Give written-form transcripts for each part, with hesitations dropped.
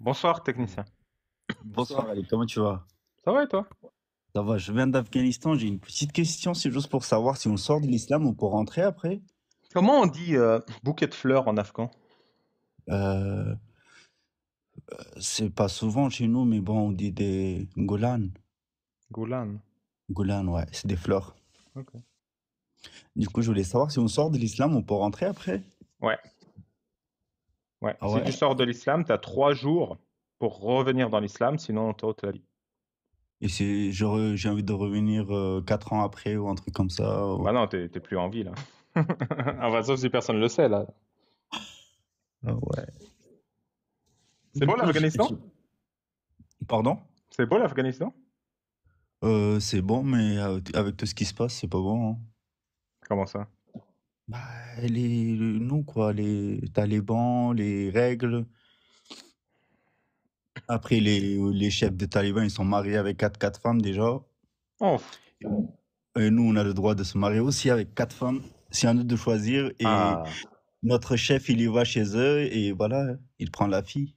Bonsoir, technicien. Bonsoir Ali, comment tu vas? Ça va et toi? Ça va, je viens d'Afghanistan, j'ai une petite question, c'est juste pour savoir si on sort de l'islam, on peut rentrer après? Comment on dit bouquet de fleurs en afghan? Euh, c'est pas souvent chez nous, mais bon, on dit des Golan. Goulan. Golan, ouais, c'est des fleurs. Ok. Du coup, je voulais savoir si on sort de l'islam, on peut rentrer après? Ouais, ouais. Ah Si ouais? tu sors de l'islam, tu as 3 jours pour revenir dans l'islam, sinon on t'ôte la vie. Et si j'ai envie de revenir 4 ans après ou un truc comme ça. Bah non, t'es plus en vie là. Enfin, sauf si personne le sait là. Ah ouais. C'est Du beau coup, l'Afghanistan? pardon? C'est beau l'Afghanistan? C'est bon, mais avec tout ce qui se passe, c'est pas bon, hein. Comment ça? Bah, nous, quoi, les talibans, les règles. Après, les chefs des talibans, ils sont mariés avec quatre femmes déjà. Oh, Et nous, on a le droit de se marier aussi avec 4 femmes. C'est à nous de choisir. Et ah. notre chef, il y va chez eux et voilà, il prend la fille.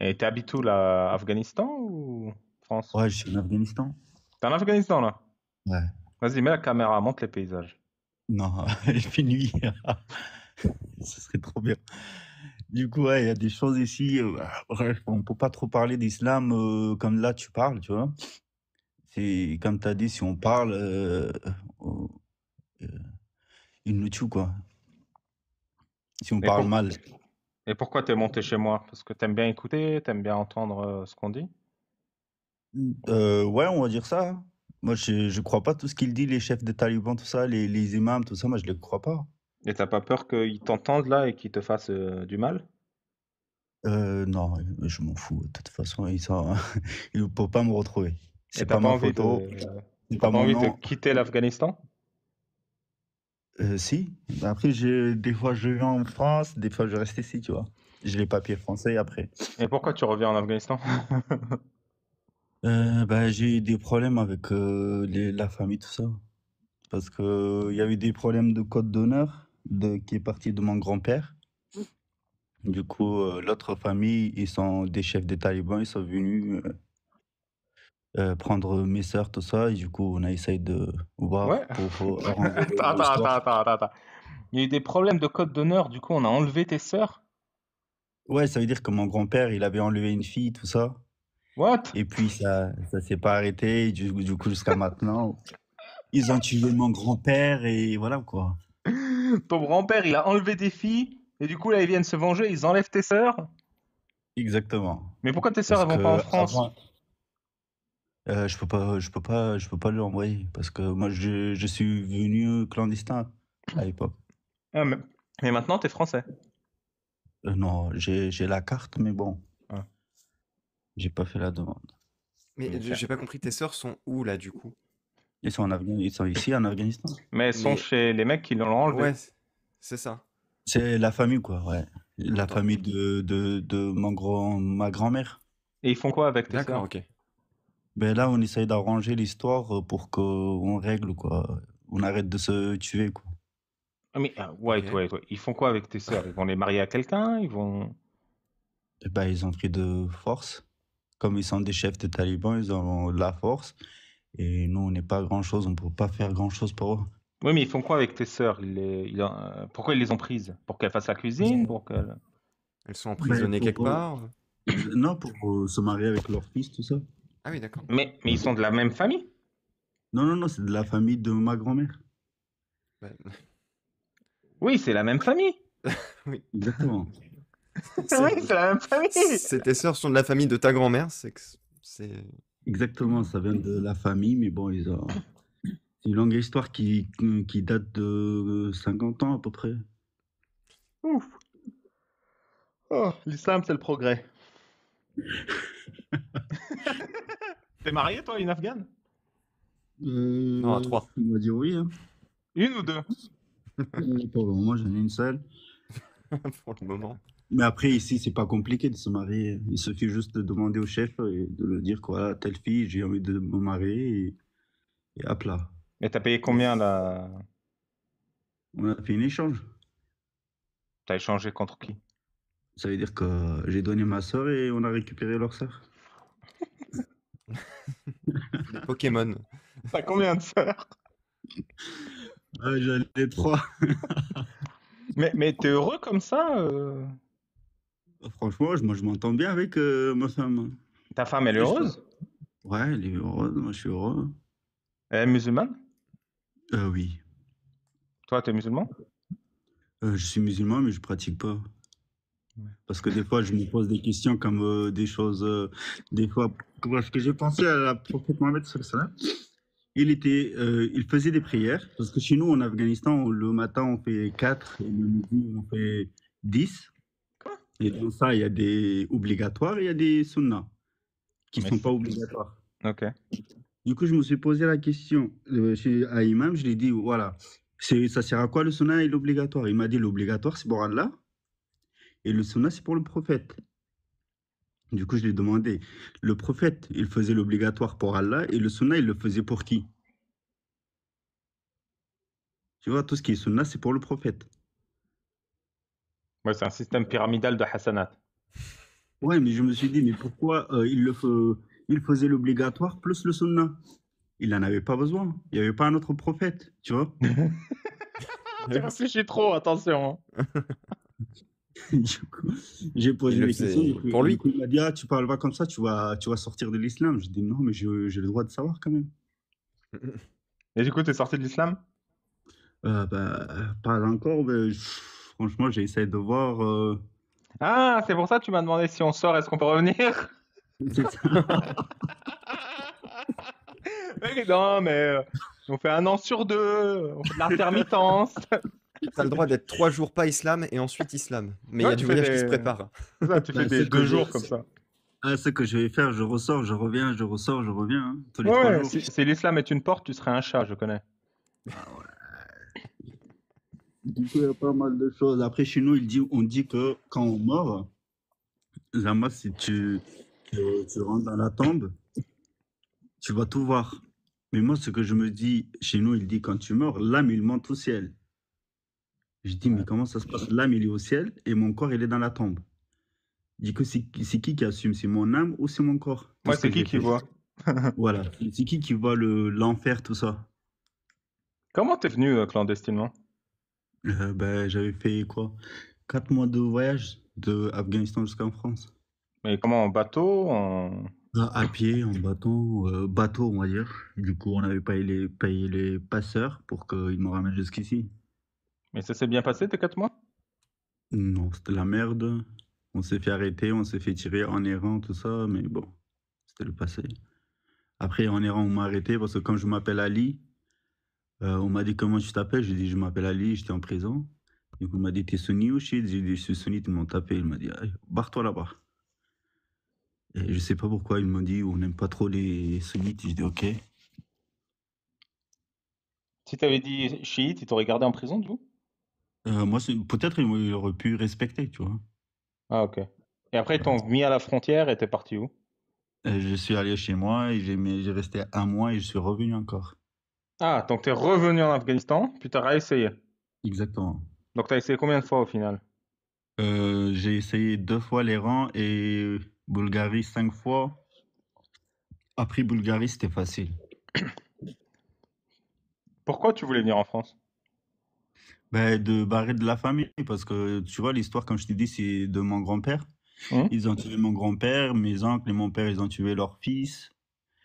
Et t'habites où là? Afghanistan ou France? Ouais, je suis en Afghanistan. T'es en Afghanistan là? Ouais. Vas-y, mets la caméra, montre les paysages. Non, il fait nuit. Ce serait trop bien. Du coup, ouais, il y a des choses ici. Bref, on peut pas trop parler d'islam comme là tu parles, tu vois. C'est comme tu as dit, si on parle, euh, il nous tue, quoi. Si on Et, parle pour... mal. Et pourquoi t'es monté chez moi? Parce que t'aimes bien écouter, t'aimes bien entendre ce qu'on dit? Ouais, on va dire ça, hein. Moi, je crois pas tout ce qu'il dit, les chefs des talibans, tout ça, les imams, tout ça, moi, je les crois pas. Et t'as pas peur qu'ils t'entendent là et qu'ils te fassent du mal? Non, je m'en fous. De toute façon, ils ne peuvent pas me retrouver. Et C'est pas ma photo, c'est t'as pas pas mon envie de nom. quitter l'Afghanistan? Si. Après, des fois, je vais en France, des fois, je reste ici, tu vois. J'ai les papiers français après. Et pourquoi tu reviens en Afghanistan? Bah, j'ai eu des problèmes avec la famille, tout ça. Parce que il y a eu des problèmes de code d'honneur qui est parti de mon grand-père. Du coup, l'autre famille, ils sont des chefs des talibans, ils sont venus prendre mes sœurs, tout ça, et du coup, on a essayé de Ouais. voir pour arranger Attends, l'histoire. attends. Il y a eu des problèmes de code d'honneur, du coup on a enlevé tes sœurs? Ouais, ça veut dire que mon grand-père, il avait enlevé une fille, tout ça, What? et puis ça s'est pas arrêté, et du coup, jusqu'à maintenant, ils ont tué mon grand-père, et voilà, quoi. Ton grand-père il a enlevé des filles, et du coup là ils viennent se venger, ils enlèvent tes sœurs? Exactement. Mais pourquoi tes sœurs Parce elles vont pas en que France? avant, je peux pas le envoyer, parce que moi, je suis venu clandestin à l'époque. Ah, mais maintenant t'es français. Non, j'ai la carte, mais bon, Ah, j'ai pas fait la demande. Mais ok. j'ai pas compris, tes sœurs sont où là du coup? Ils sont ici en Afghanistan. Mais elles sont Mais chez les mecs qui l'ont enlevé. ouais, c'est ça. C'est la famille, quoi, ouais. La Attends. famille de ma grand-mère. Et ils font quoi avec tes D'accord, sœurs? ok. Ben là, on essaye d'arranger l'histoire pour qu'on règle, quoi. On arrête de se tuer, quoi. Ah, mais Ok. wait. Ils font quoi avec tes sœurs? Ils vont les marier à quelqu'un? Ils vont. Et ben, ils ont pris de force. Comme ils sont des chefs de talibans, ils ont de la force. Et nous, on n'est pas grand-chose, on peut pas faire grand-chose pour eux. Oui, mais ils font quoi avec tes sœurs? Pourquoi ils les ont prises? Pour qu'elles fassent la cuisine? Pour qu'elles. Elles sont Ben, emprisonnées quelque part? non, pour se marier avec leur fils, tout ça. Ah oui, d'accord. Mais ils sont de la même famille? Non, c'est de la famille de ma grand-mère. Bah, Oui, c'est la même famille. oui. Exactement. Oui, c'est la même famille. Si tes sœurs sont de la famille de ta grand-mère, c'est que c'est. Exactement, ça vient de la famille, mais bon, c'est une longue histoire qui date de 50 ans à peu près. Ouf. Oh, l'islam, c'est le progrès. T'es marié, toi, une afghane? Non, à 3. On va dire oui, hein. Une ou deux? Pour le moment, j'en ai une seule. Pour le moment. Mais après, ici, c'est pas compliqué de se marier. Il suffit juste de demander au chef et de le dire, quoi, telle fille, j'ai envie de me marier, et hop là. Mais t'as payé combien là? On a fait un échange. T'as échangé contre qui? Ça veut dire que j'ai donné ma sœur et on a récupéré leur sœur. Les Pokémon. T'as combien de sœurs? Ah, j'en ai 3. Mais t'es heureux comme ça? Franchement, moi, je m'entends bien avec ma femme. Ta femme, elle est Et je sais pas. heureuse? Ouais, elle est heureuse, moi je suis heureux. Elle est musulmane? Oui. Toi, t'es musulman? Je suis musulman, mais je pratique pas. Ouais. Parce que des fois, je me pose des questions comme des choses. Des fois, parce que j'ai pensé à la prophète Mohammed sallallahu alayhi wa sallam. Il faisait des prières. Parce que chez nous, en Afghanistan, le matin, on fait 4 et le midi, on fait 10. Quoi? Et dans ça, il y a des obligatoires et il y a des sunnahs qui Mais sont pas c'est... obligatoires. Ok. Du coup, je me suis posé la question à Imam. Je lui ai dit, voilà, ça sert à quoi le sunnah et l'obligatoire? Il m'a dit, l'obligatoire, c'est pour Allah et le sunnah, c'est pour le prophète. Du coup, je lui ai demandé, le prophète, il faisait l'obligatoire pour Allah et le sunnah, il le faisait pour qui? Tu vois, tout ce qui est sunnah, c'est pour le prophète. Ouais, c'est un système pyramidal de Hassanat. Ouais, mais je me suis dit, mais pourquoi il faisait l'obligatoire plus le sunnah? Il n'en avait pas besoin. Il n'y avait pas un autre prophète, tu vois? Tu réfléchis trop, attention. Du coup, j'ai posé Il le des questions. faisait pour Du lui. coup, il m'a dit, ah, tu parles pas comme ça, tu vas sortir de l'islam. Je dis, non, mais j'ai le droit de savoir quand même. Et du coup, t'es sorti de l'islam? Pas encore, mais franchement, j'ai essayé de voir. Ah, c'est pour ça que tu m'as demandé si on sort, est-ce qu'on peut revenir? C'est ça. Non, mais on fait 1 an sur 2, on fait de l'intermittence. T'as le droit d'être 3 jours pas islam et ensuite islam. Mais il y Ouais, a tu du fais voyage qui se des... prépare. C'est ça, tu fais Bah, des ce que 2 je, jours comme ça. ce que je vais faire, je ressors, je reviens, je ressors, je reviens, hein, tous les Ouais, 3 ouais, jours. si l'islam est une porte, tu serais un chat, je connais. Ah ouais. Du coup, il y a pas mal de choses. Après, chez nous, on dit que quand on meurt, Zama, si tu rentres dans la tombe, tu vas tout voir. Mais moi, ce que je me dis, chez nous, il dit quand tu meurs, l'âme, il monte au ciel. Je dis, mais Ouais. comment ça se passe? L'âme, il est au ciel et mon corps, il est dans la tombe. Je dis que c'est qui assume? C'est mon âme ou c'est mon corps? Tout Ouais, ce que c'est qui j'ai qui fait. voit? Voilà. C'est qui voit l'enfer, tout ça? Comment t'es venu clandestinement? J'avais fait quoi? 4 mois de voyage de Afghanistan jusqu'en France. Mais comment, en bateau, À pied, en bâton, bateau, on va dire. Du coup, on avait payé les passeurs pour qu'ils me ramènent jusqu'ici. Mais ça s'est bien passé tes 4 mois? Non, c'était la merde. On s'est fait arrêter, on s'est fait tirer en errant, tout ça, mais bon, c'était le passé. Après, en errant, on m'a arrêté parce que quand je m'appelle Ali, on m'a dit comment tu t'appelles? J'ai dit je m'appelle Ali, j'étais en prison. Du coup, on m'a dit t'es Sunni ou chiite? J'ai dit je suis sunnite, ils m'ont tapé. Il m'a dit allez, barre-toi là-bas. Et je sais pas pourquoi ils m'ont dit on n'aime pas trop les sunnites. J'ai dit ok. Si t'avais dit chiite, ils t'auraient gardé en prison, du coup? Moi, peut-être ils auraient pu respecter, tu vois. Ah, ok. Et après, ils t'ont mis à la frontière et t'es parti où? Je suis allé chez moi et j'ai resté 1 mois et je suis revenu encore. Ah, donc t'es revenu en Afghanistan, puis t'as réessayé. Exactement. Donc t'as essayé combien de fois au final? J'ai essayé 2 fois l'Iran et Bulgarie 5 fois. Après Bulgarie, c'était facile. Pourquoi tu voulais venir en France? De barrer de la famille, parce que tu vois, l'histoire, comme je t'ai dit, c'est de mon grand-père. Hmm. Ils ont tué mon grand-père, mes oncles et mon père, ils ont tué leur fils.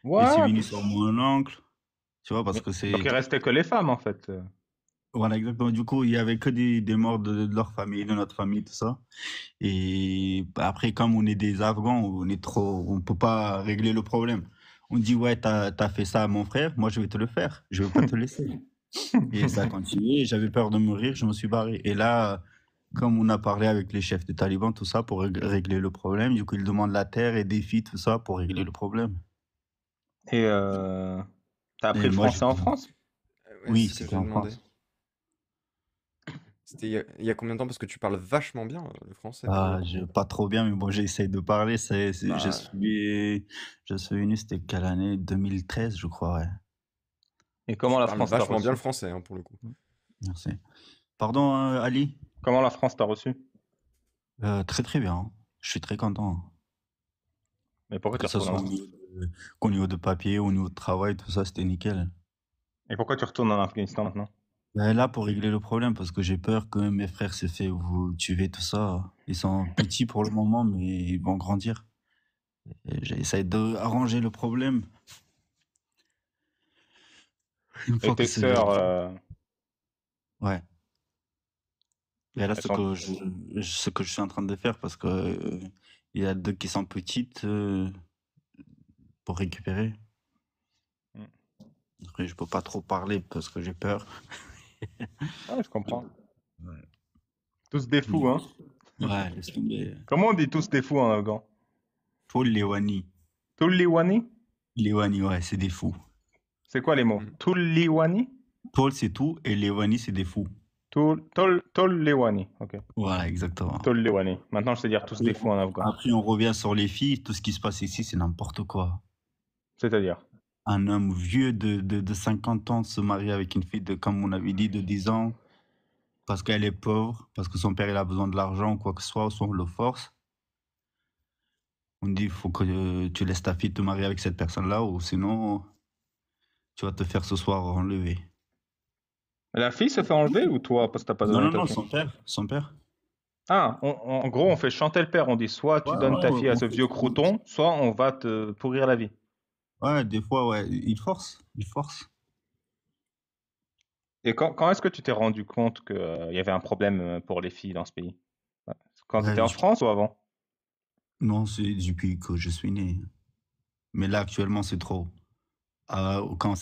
Et c'est What? venu sur mon oncle, tu vois, parce Mais- que Donc c'est... il restait que les femmes en fait. Voilà, exactement. Du coup, il y avait que des morts de leur famille, de notre famille, tout ça. Et après, comme on est des Afghans, on peut pas régler le problème. On dit, ouais, t'as fait ça à mon frère, moi je vais te le faire, je vais pas te laisser. Et ça a continué, j'avais peur de mourir, je me suis barré. Et là, comme on a parlé avec les chefs des talibans, tout ça, pour régler le problème, du coup, ils demandent la terre et des filles, tout ça, pour régler le problème. Et t'as appris Et le moi, j'ai français en dit, France? Ouais, oui, c'est ce que c'était j'ai en demandé. France. C'était il y a combien de temps? Parce que tu parles vachement bien le français pour le coup. Pas trop bien, mais bon, j'essaye de parler. Bah, Je suis venu, c'était quelle année? 2013, je crois, ouais. Et comment tu la parles France t'a vachement bien reçu? le français hein, pour le coup. Merci. Pardon, Ali? Comment la France t'a reçu? Très très bien. Je suis très content. Mais pourquoi tu Que ce retournes soit qu'au niveau de papier, au niveau de travail, tout ça, c'était nickel. Et pourquoi tu retournes en Afghanistan maintenant? Ben là, pour régler le problème, parce que j'ai peur que mes frères se fait vous tuer, tout ça. Ils sont petits pour le moment, mais ils vont grandir. Et j'essaie d'arranger le problème. Une Et fois que tes c'est... sœurs, Ouais. Et là, elles sont... ce que je suis en train de faire, parce que il y a deux qui sont petites pour récupérer. Hmm. Après, je peux pas trop parler parce que j'ai peur. Ouais, je comprends. Ouais. Tous des fous, hein? Ouais, laisse tomber. Comment on dit tous des fous en afghan? Paul Lewani. Tulliwani? Lewani, ouais, c'est des fous. C'est quoi les mots? Mm. Tulliwani? Paul, c'est tout, et Lewani, c'est des fous. Tolliwani, ok. Voilà, exactement. Tolliwani. Maintenant, je sais dire tous des fous en afghan. Après, on revient sur les filles. Tout ce qui se passe ici, c'est n'importe quoi. C'est-à-dire? Un homme vieux de 50 ans se marie avec une fille de, comme on avait dit, de 10 ans, parce qu'elle est pauvre, parce que son père il a besoin de l'argent ou quoi que ce soit, soit on le force. On dit il faut que tu laisses ta fille te marier avec cette personne-là, ou sinon tu vas te faire ce soir enlever. La fille se fait enlever ou toi, parce que t'as pas Non, donné non, ta non, fille? son père. Son père. Ah, en gros, on fait chanter le père. On dit soit tu Ouais, donnes ta ouais, fille à on ce fait vieux crouton, soit on va te pourrir la vie. ouais, des fois, ouais, il force. Il force. Et quand est-ce que tu t'es rendu compte qu'il y avait un problème pour les filles dans ce pays? Ouais. Quand tu étais Ouais, en France ou avant? non, c'est depuis que je suis né. Mais là, actuellement, c'est trop. Quand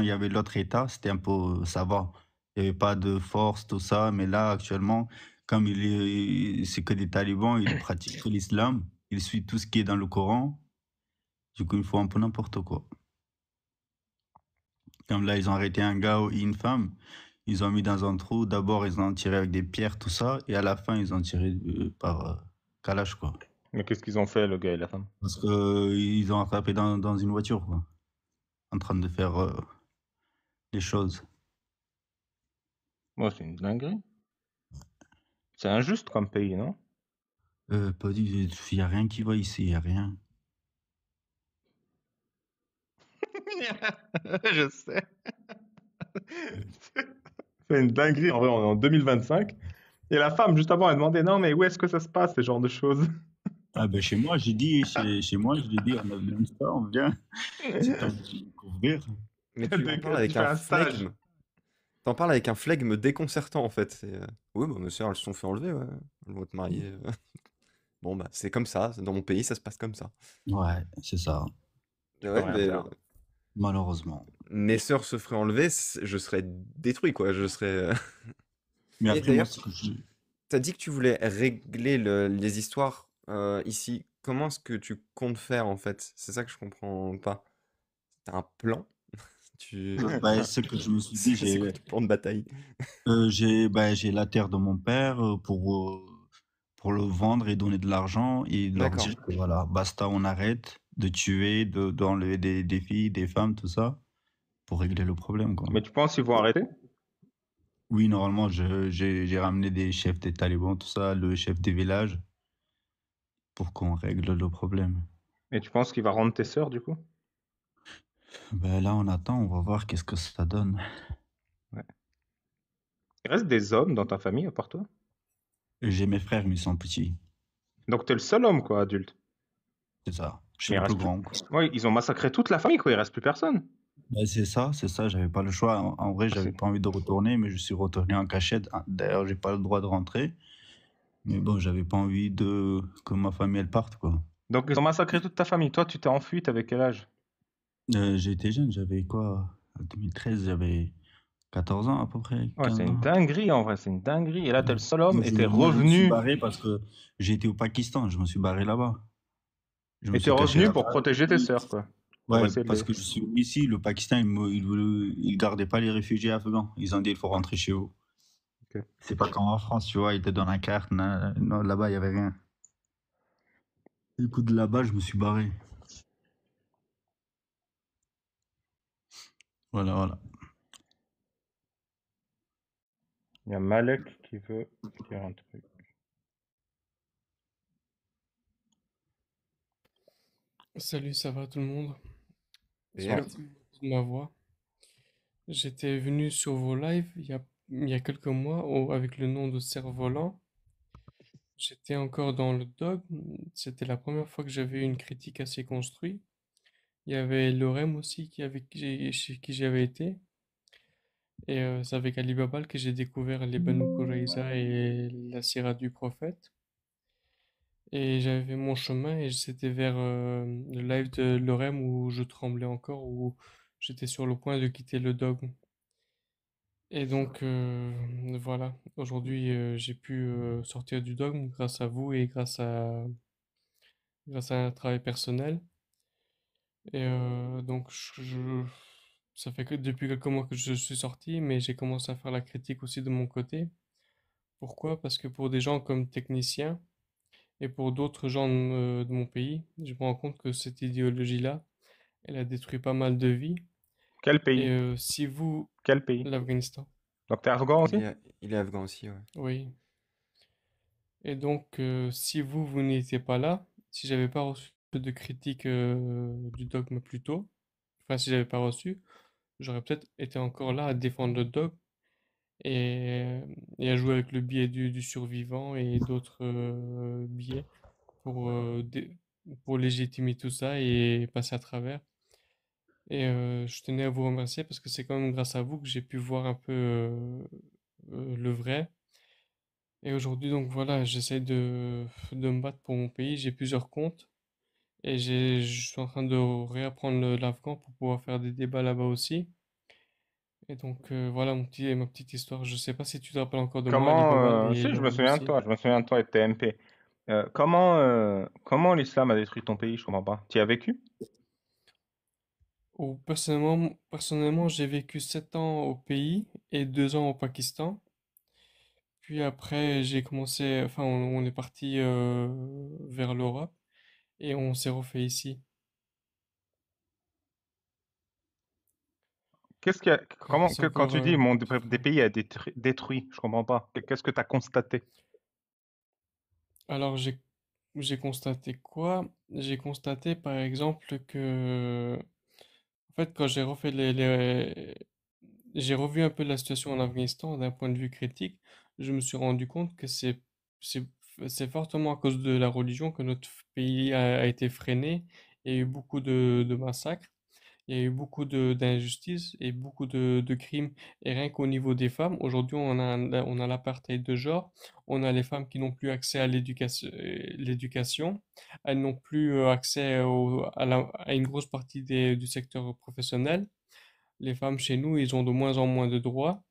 il y avait l'autre État, c'était un peu, ça va. Il n'y avait pas de force, tout ça. Mais là, actuellement, comme c'est que des talibans, ils pratiquent que l'islam. Ils suivent tout ce qui est dans le Coran. Du coup, il faut un peu n'importe quoi. Comme là, ils ont arrêté un gars et une femme. Ils ont mis dans un trou. D'abord, ils ont tiré avec des pierres, tout ça. Et à la fin, ils ont tiré par Kalash, quoi. Mais qu'est-ce qu'ils ont fait, le gars et la femme? Parce que ils ont attrapé dans une voiture, quoi. En train de faire les choses. Moi, c'est une dinguerie. C'est injuste comme pays, non? Pas dit, il n'y a rien qui va ici, il n'y a rien. Je sais. C'est une dinguerie. En vrai, on est en 2025. Et la femme, juste avant, elle demandait non, mais où est-ce que ça se passe, ce genre de choses? Ah ben chez moi, j'ai dit, chez moi, je lui ai dit, on a besoin de ça, on vient, si t'as envie de découvrir. Mais tu en parles Tu avec fais un un stage. flegme. T'en parles avec un flegme déconcertant en fait. Oui, bah, mes sœurs, elles se sont fait enlever, ouais. Elles vont te marier. Bon, bah, c'est comme ça. Dans mon pays, ça se passe comme ça. Ouais, c'est ça, Tu peux Ouais, rien mais faire. malheureusement. mes sœurs se feraient enlever, je serais détruit, quoi. Je serais. Mais Et après, moi, d'ailleurs, ce que je... t'as dit que tu voulais régler les histoires ici. Comment est-ce que tu comptes faire en fait? C'est ça que je comprends pas. T'as un plan? Tu... Bah, ce que je me suis dit, C'est quoi ton plan de bataille? j'ai la terre de mon père pour le vendre et donner de l'argent et leur D'accord. dire que voilà, basta, on arrête de tuer, d'enlever des filles, des femmes, tout ça, pour régler le problème, quoi. Mais tu penses qu'ils vont arrêter? Oui, normalement, j'ai ramené des chefs des talibans, tout ça, le chef des villages, pour qu'on règle le problème. Et tu penses qu'il va rendre tes sœurs, du coup? Ben là, on attend, on va voir qu'est-ce que ça donne. Ouais. Il reste des hommes dans ta famille, à part toi? J'ai mes frères, mais ils sont petits. Donc t'es le seul homme, quoi, adulte. C'est ça. Je suis Mais il le plus reste plus... grand, quoi. Ouais, ils ont massacré toute la famille, quoi. Il reste plus personne. Ben, c'est ça, j'avais pas le choix. En vrai, Ah, j'avais pas envie de retourner, mais je suis retourné en cachette. Ah, d'ailleurs, j'ai pas le droit de rentrer. Mais bon, j'avais pas envie que ma famille, elle parte, quoi. Donc ils ont massacré toute ta famille. Toi, tu t'es enfui, t'avais quel âge? J'ai été jeune, j'avais quoi? En 2013, j'avais 14 ans à peu près, Ouais, 15 c'est une ans. dinguerie, en vrai. C'est une dinguerie. Et là, t'es le seul homme Moi, et t'es je me suis revenu. barré parce que j'ai été au Pakistan, je me suis barré là-bas. Je me Et t'es suis caché revenu là-bas. pour protéger tes sœurs, quoi. Pour Ouais, essayer de parce les... que je suis ici, le Pakistan, il gardait pas les réfugiés afghans. Ils ont dit, il faut rentrer chez vous. Ok. C'est pas comme en France, tu vois, ils te donnent la carte. Non, là-bas, il y avait rien. Du coup, de là-bas, je me suis barré. Voilà, voilà. Il y a Malek qui veut dire un truc. Salut, ça va tout le monde? Et Ouais. J'espère que vous entendez ma voix. J'étais venu sur vos lives il y a quelques mois avec le nom de Cerf-Volant. J'étais encore dans le dogme. C'était la première fois que j'avais une critique assez construite. Il y avait Lorem aussi chez qui j'avais été. Et c'est avec Ali Babal que j'ai découvert les Banu Qurayza et la Sira du prophète. Et j'avais fait mon chemin et c'était vers le live de Lorem où je tremblais encore, où j'étais sur le point de quitter le dogme. Et donc voilà, aujourd'hui j'ai pu sortir du dogme grâce à vous et grâce à un travail personnel. Et donc ça fait que depuis quelques mois que je suis sorti, mais j'ai commencé à faire la critique aussi de mon côté. Pourquoi? Parce que pour des gens comme techniciens et pour d'autres gens de mon pays, je me rends compte que cette idéologie-là, elle a détruit pas mal de vies. Quel Et pays? si vous, Quel pays? l'Afghanistan, Donc t'es afghan aussi? il est afghan aussi, ouais. oui. Et donc, si vous n'étiez pas là, si j'avais pas reçu de critique du dogme plus tôt, enfin si j'avais pas reçu, j'aurais peut-être été encore là à défendre le dogme et, et à jouer avec le biais du survivant et d'autres biais pour, pour légitimer tout ça et passer à travers. Et je tenais à vous remercier parce que c'est quand même grâce à vous que j'ai pu voir un peu le vrai. Et aujourd'hui, donc voilà, j'essaie de me battre pour mon pays. J'ai plusieurs comptes et je suis en train de réapprendre l'afghan pour pouvoir faire des débats là-bas aussi. Et donc voilà ma petite histoire. Je sais pas si tu te rappelles encore de moi, Ali Babal et Si, je me Lorem souviens de aussi. toi, je me souviens de toi et de TMP. Comment l'islam a détruit ton pays? Je comprends pas. Tu y as vécu? Personnellement, j'ai vécu 7 ans au pays et 2 ans au Pakistan. Puis après, on est parti vers l'Europe et on s'est refait ici. C'est Quand encore. tu dis des pays a détruit, je comprends pas. Qu'est-ce que tu as constaté? Alors j'ai constaté quoi? J'ai constaté par exemple que en fait quand j'ai revu un peu la situation en Afghanistan d'un point de vue critique, je me suis rendu compte que c'est c'est fortement à cause de la religion que notre pays a été freiné et il y a eu beaucoup de massacres. Il y a eu beaucoup d'injustices et beaucoup de crimes. Et rien qu'au niveau des femmes, aujourd'hui, on a l'apartheid de genre. On a les femmes qui n'ont plus accès à l'éducation. Elles n'ont plus accès à une grosse partie du secteur professionnel. Les femmes chez nous, ils ont de moins en moins de droits.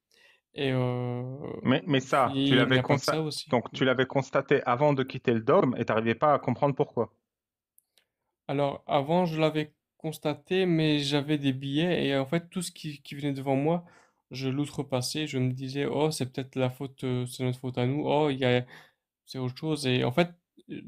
Et Mais ça, puis, il n'y a pas que ça aussi. donc tu l'avais constaté avant de quitter le dogme et tu n'arrivais pas à comprendre pourquoi. Alors, avant, je l'avais constaté, mais j'avais des billets et en fait, tout ce qui venait devant moi, je l'outrepassais. Je me disais, oh, c'est peut-être la faute, c'est notre faute à nous. Oh, c'est autre chose. Et en fait, euh,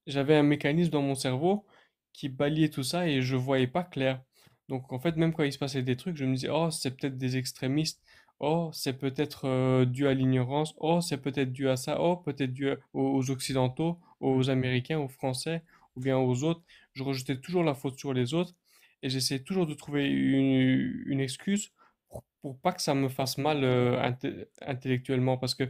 j'avais un mécanisme dans mon cerveau qui balayait tout ça et je voyais pas clair. Donc, en fait, même quand il se passait des trucs, je me disais, oh, c'est peut-être des extrémistes. Oh, c'est peut-être dû à l'ignorance. Oh, c'est peut-être dû à ça. Oh, peut-être dû aux Occidentaux, aux Américains, aux Français ou bien aux autres. Je rejetais toujours la faute sur les autres et j'essayais toujours de trouver une excuse pour pas que ça me fasse mal intellectuellement parce que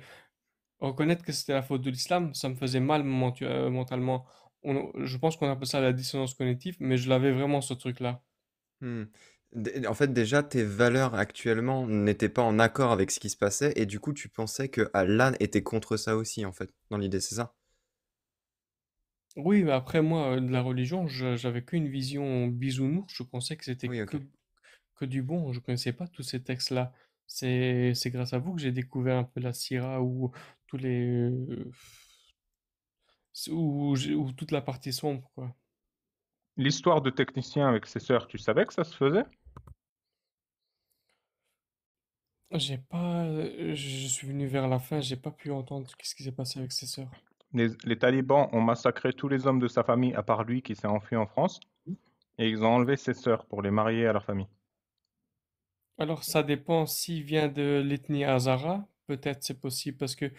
reconnaître que c'était la faute de l'islam, ça me faisait mal mentalement. Je pense qu'on appelle ça la dissonance cognitive, mais je l'avais vraiment ce truc-là. Hmm. En fait, déjà, tes valeurs actuellement n'étaient pas en accord avec ce qui se passait, et du coup, tu pensais que Allah était contre ça aussi, en fait, dans l'idée, c'est ça? Oui, mais après moi, de la religion, j'avais qu'une vision bisounours. Je pensais que c'était Oui, ok. que du bon. Je connaissais pas tous ces textes-là. C'est grâce à vous que j'ai découvert un peu la Syrah ou tous les ou toute la partie sombre, quoi. L'histoire de technicien avec ses sœurs, tu savais que ça se faisait? J'ai pas, je suis venu vers la fin, j'ai pas pu entendre qu'est-ce qui s'est passé avec ses sœurs. Les talibans ont massacré tous les hommes de sa famille à part lui qui s'est enfui en France et ils ont enlevé ses sœurs pour les marier à leur famille. Alors ça dépend s'il vient de l'ethnie Hazara, peut-être c'est possible parce que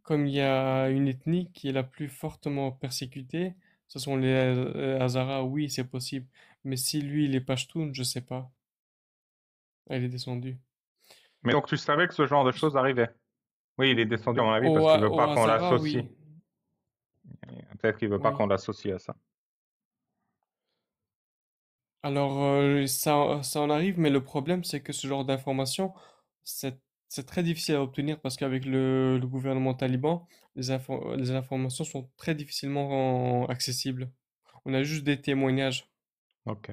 comme il y a une ethnie qui est la plus fortement persécutée, Ce sont les Hazara, oui, c'est possible. Mais si lui, il est Pashtun, je sais pas. Elle est descendue. Mais donc tu savais que ce genre de choses arrivait. Oui, il est descendu à mon avis parce qu'il veut Au pas qu'on Hazara, l'associe. oui. Peut-être qu'il veut pas Oui. qu'on l'associe à ça. Alors, ça en arrive, mais le problème, c'est que ce genre d'information, c'est, c'est très difficile à obtenir parce qu'avec le gouvernement taliban, les informations sont très difficilement accessibles. On a juste des témoignages. Ok.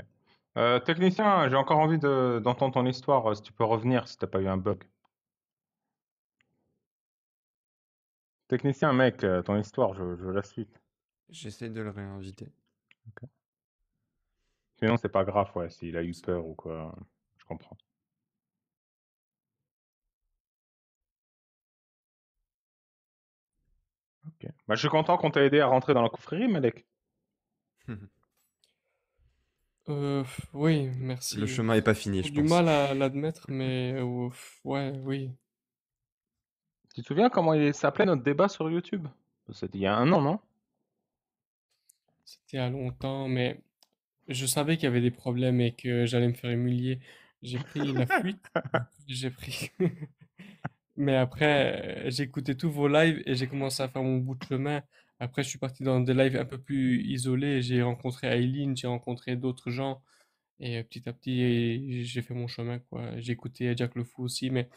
Technicien, j'ai encore envie d'entendre ton histoire. Si tu peux revenir, si t'as pas eu un bug. Technicien, mec, ton histoire, je veux la suite. J'essaie de le réinviter. Sinon, c'est pas grave, ouais, s'il a eu peur ou quoi. Je comprends. Ok. Bah, je suis content qu'on t'ait aidé à rentrer dans la confrérie, Malek. Oui, Le merci. chemin est pas fini, J'ai je du pense. mal à l'admettre, mais ouais, oui. Tu te souviens comment il s'appelait notre débat sur YouTube? C'était il y a un an, non? C'était il y a longtemps, mais je savais qu'il y avait des problèmes et que j'allais me faire humilier. J'ai pris la fuite. J'ai pris. Mais après, j'ai écouté tous vos lives et j'ai commencé à faire mon bout de chemin. Après, je suis parti dans des lives un peu plus isolés. J'ai rencontré Aileen, j'ai rencontré d'autres gens. Et petit à petit, j'ai fait mon chemin, quoi. J'ai écouté Jack Le Fou aussi, mais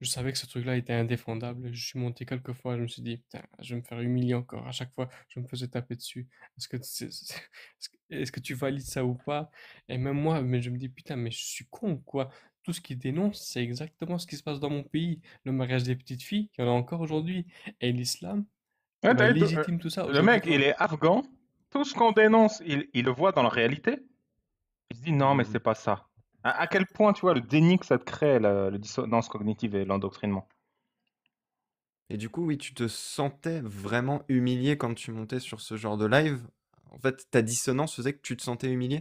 je savais que ce truc-là était indéfendable. Je suis monté quelques fois, je me suis dit, putain, je vais me faire humilier encore. À chaque fois, je me faisais taper dessus. Est-ce que tu valides ça ou pas? Et même moi, mais je me dis, putain, mais je suis con, quoi. Tout ce qu'ils dénoncent, c'est exactement ce qui se passe dans mon pays. Le mariage des petites filles, il y en a encore aujourd'hui. Et l'islam, Ouais, bah, légitime tout ça. le Aujourd'hui, mec, il quand... est afghan. Tout ce qu'on dénonce, il le voit dans la réalité. Il se dit non, mais Mhm. c'est pas ça. À quel point, tu vois, le déni que ça te crée, le dissonance cognitive et l'endoctrinement. Et du coup, oui, tu te sentais vraiment humilié quand tu montais sur ce genre de live. En fait, ta dissonance faisait que tu te sentais humilié.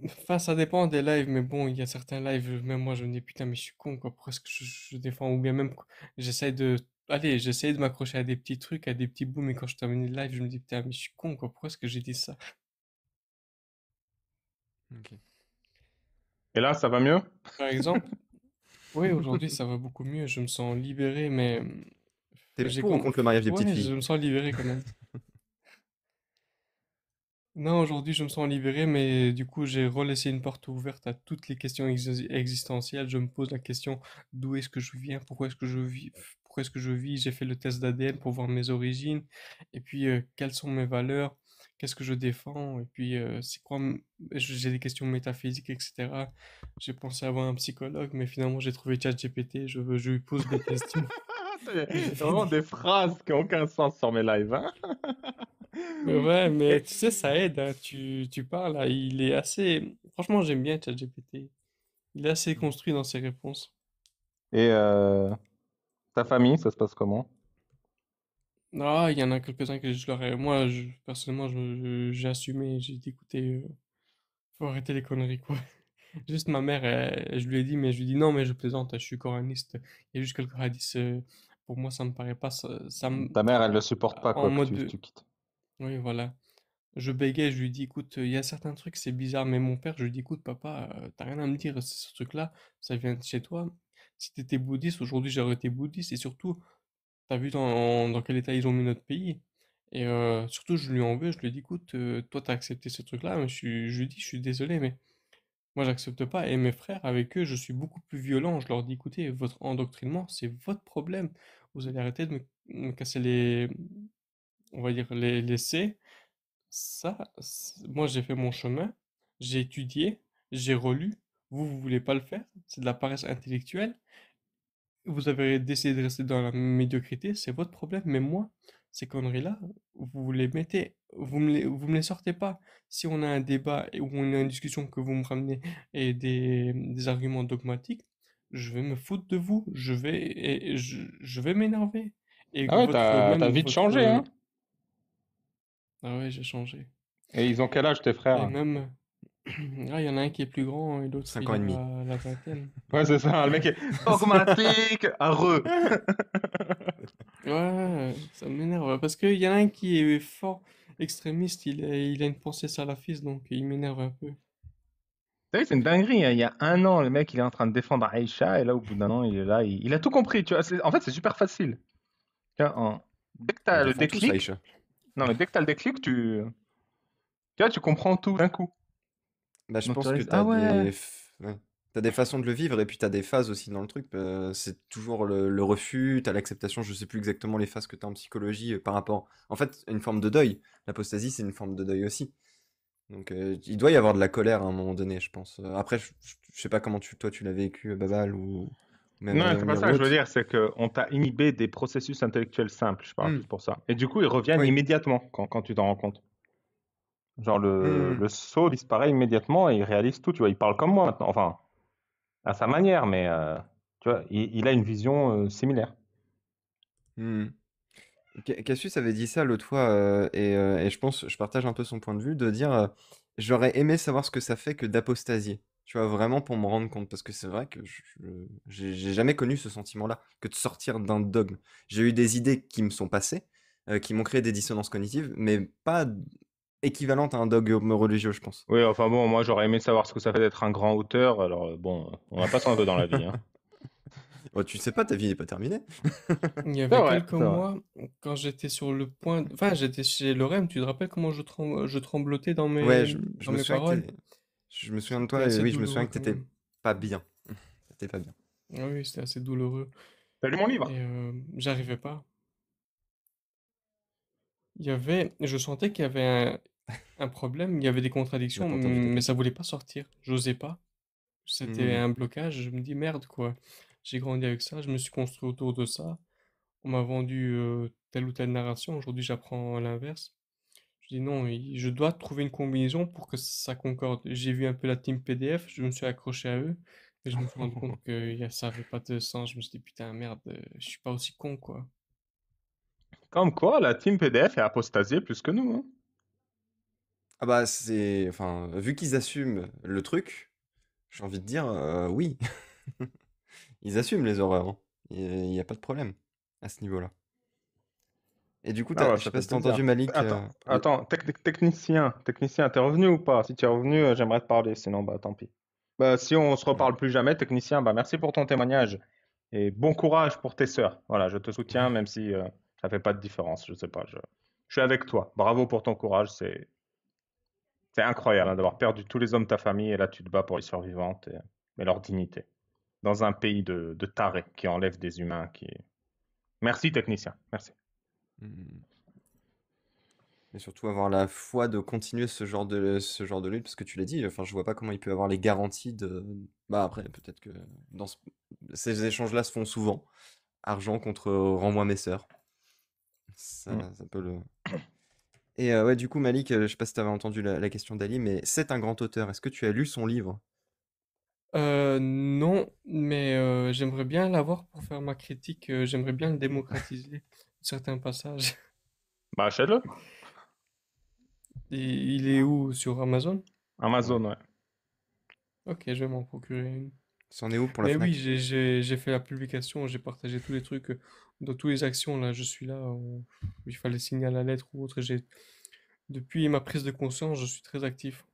Enfin, ça dépend des lives, mais bon, il y a certains lives, même moi, je me dis, putain, mais je suis con, quoi. Pourquoi est-ce que je défends? Ou bien même, j'essaie de... Allez, j'essaie de m'accrocher à des petits trucs, à des petits bouts, mais quand je termine le live, je me dis, putain, mais je suis con, quoi. Pourquoi est-ce que j'ai dit ça? Ok. Et là, ça va mieux? Par exemple, oui, aujourd'hui, ça va beaucoup mieux. Je me sens libéré, mais T'es pour ou contre le mariage des petites Ouais, filles? je me sens libéré quand même. Non, aujourd'hui, je me sens libéré, mais du coup, j'ai relaissé une porte ouverte à toutes les questions existentielles. Je me pose la question d'où est-ce que je viens, pourquoi est-ce que je vis, pourquoi est-ce que je vis. J'ai fait le test d'ADN pour voir mes origines, et puis quelles sont mes valeurs, qu'est-ce que je défends, et puis c'est quoi. J'ai des questions métaphysiques, etc. J'ai pensé avoir un psychologue, mais finalement, j'ai trouvé ChatGPT. Je lui pose des questions. Je C'est fais vraiment des- des phrases qui n'ont aucun sens sur mes lives, hein? Ouais, mais Et, tu sais, ça aide, hein. Tu parles, là, il est assez... Franchement, j'aime bien ChatGPT. Il est assez construit dans ses réponses. et ta famille, ça se passe comment? Ah, il y en a quelques-uns que je leur ai... Moi, personnellement, j'ai assumé, j'ai dit, écoutez, faut arrêter les conneries, quoi. Juste ma mère, je lui ai dit, mais je lui ai dit, non, mais je plaisante, je suis coraniste. Il y a juste quelques hadiths, pour moi, ça me paraît pas... Ta mère, elle ne supporte pas, En quoi, que mode de... tu quittes. Oui, voilà. Je bégayais, je lui dis, écoute, il y a certains trucs, c'est bizarre, mais mon père, je lui dis, écoute, papa, t'as rien à me dire, ce truc-là, ça vient de chez toi. Si t'étais bouddhiste, aujourd'hui j'aurais été bouddhiste, et surtout, t'as vu dans quel état ils ont mis notre pays. Et surtout, je lui en veux, je lui dis, écoute, toi, t'as accepté ce truc-là, mais je lui dis, je suis désolé, mais moi, j'accepte pas. Et mes frères, avec eux, je suis beaucoup plus violent. Je leur dis, écoutez, votre endoctrinement, c'est votre problème. Vous allez arrêter de me casser on va dire, les C. Moi j'ai fait mon chemin, j'ai étudié, j'ai relu. Vous voulez pas le faire, c'est de la paresse intellectuelle. Vous avez décidé de rester dans la médiocrité, c'est votre problème. Mais moi, ces conneries-là, vous les mettez, vous me les sortez pas. Si on a un débat ou on a une discussion que vous me ramenez et des arguments dogmatiques, je vais me foutre de vous, je vais m'énerver. Et Ah ouais, t'as même vite changé, hein? ah ouais, j'ai changé. Et ils ont quel âge, tes Et frères? même, ah, il y en a un qui est plus grand et l'autre, 5 il ans et a demi. la vingtaine. Ouais, c'est ça, le mec est dogmatique, heureux. Ouais, ça m'énerve parce qu'il y en a un qui est fort extrémiste, il a une pensée salafiste, donc il m'énerve un peu. Tu sais, c'est une dinguerie, hein. Il y a un an, le mec, il est en train de défendre Aïcha, et là, au bout d'un an, il est là, il a tout compris, tu vois. En fait, c'est super facile. Tu vois, dès que tu Ils as le défendent tous déclic, Aïcha. non, mais dès que tu as le déclic, tu vois, tu comprends tout d'un coup. Bah, je Donc, tu pense que réalises, ah ouais. ouais. T'as des façons de le vivre et puis t'as des phases aussi dans le truc. C'est toujours le refus, t'as l'acceptation, je sais plus exactement les phases que t'as en psychologie par rapport. En fait, une forme de deuil. L'apostasie, c'est une forme de deuil aussi. Donc, il doit y avoir de la colère à un moment donné, je pense. Après, je sais pas comment toi tu l'as vécu, Babal, ou même Non, c'est pas Réomir ça ou que je veux autre. dire, c'est qu'on t'a inhibé des processus intellectuels simples, je parle Hmm, plus pour ça. Et du coup, ils reviennent oui. immédiatement quand tu t'en rends compte. Genre, Hmm, le saut disparaît immédiatement et il réalise tout, tu vois. Il parle comme moi maintenant, enfin, à sa manière, mais tu vois, il a une vision similaire. hmm. Cassius avait dit ça l'autre fois, et je pense, je partage un peu son point de vue, de dire j'aurais aimé savoir ce que ça fait que d'apostasier. Tu vois, vraiment pour me rendre compte, parce que c'est vrai que j'ai jamais connu ce sentiment-là, que de sortir d'un dogme. J'ai eu des idées qui me sont passées, qui m'ont créé des dissonances cognitives, mais pas équivalentes à un dogme religieux, je pense. Oui, enfin bon, moi j'aurais aimé savoir ce que ça fait d'être un grand auteur. Alors bon, on n'a pas ça un peu dans la vie, hein. Oh, tu sais pas, ta vie n'est pas terminée. Il y C'est avait vrai, quelques c'est vrai. mois, quand j'étais sur le point, enfin j'étais chez Lorem, tu te rappelles comment je tremblotais Ouais, je dans me mes souviens paroles? je me souviens de C'était toi, et assez oui, je me souviens douloureux que quand t'étais même. pas bien. T'étais pas bien. Ah oui, c'était assez douloureux. T'as lu mon livre? Et j'arrivais pas. Je sentais qu'il y avait un problème, il y avait des Tu n'as contradictions, pas entendu ta mais ça critique. voulait pas sortir. J'osais pas. C'était Mhm. un blocage. Je me dis merde quoi. J'ai grandi avec ça, je me suis construit autour de ça. On m'a vendu telle ou telle narration. Aujourd'hui, j'apprends l'inverse. Je dis non, je dois trouver une combinaison pour que ça concorde. J'ai vu un peu la team PDF, je me suis accroché à eux et je me suis rendu compte que ça avait pas de sens. Je me suis dit putain merde, je suis pas aussi con quoi. Comme quoi, la team PDF est apostasiée plus que nous, hein. Ah bah c'est... Enfin, vu qu'ils assument le truc, j'ai envie de dire oui. Ils assument les horreurs, hein. Il n'y a pas de problème à ce niveau-là. Et du coup, Ah ouais, je sais ça pas fait si t'as entendu plaisir. Malik. Attends, technicien, t'es revenu ou pas? Si tu es revenu, j'aimerais te parler, sinon bah tant pis. Bah si on se Hmm. reparle plus jamais, technicien, bah merci pour ton témoignage et bon courage pour tes sœurs. Voilà, je te soutiens même si ça fait pas de différence, je sais pas, je suis avec toi. Bravo pour ton courage, c'est incroyable hein, d'avoir perdu tous les hommes de ta famille et là tu te bats pour les survivantes et leur dignité dans un pays de tarés qui enlèvent des humains qui. Merci technicien, merci. Hmm. Et surtout avoir la foi de continuer ce genre de lutte, parce que tu l'as dit, enfin, je vois pas comment il peut avoir les garanties de... Bah après, peut-être que dans ces échanges-là se font souvent. Argent contre rends-moi mes sœurs. Hmm. Ça peut le... Et ouais, du coup, Malik, je sais pas si tu avais entendu la question d'Ali, mais c'est un grand auteur. Est-ce que tu as lu son livre? Non, mais j'aimerais bien l'avoir pour faire ma critique. J'aimerais bien le démocratiser, certains passages. Bah achète-le. Et il est où? Sur Amazon? Ouais. Amazon, ouais. Ok, je vais m'en procurer une. C'en est où pour la Mais oui, Fnac? j'ai fait la publication, j'ai partagé tous les trucs, dans toutes les actions, là, je suis là, il fallait signer à la lettre ou autre, depuis ma prise de conscience, je suis très actif.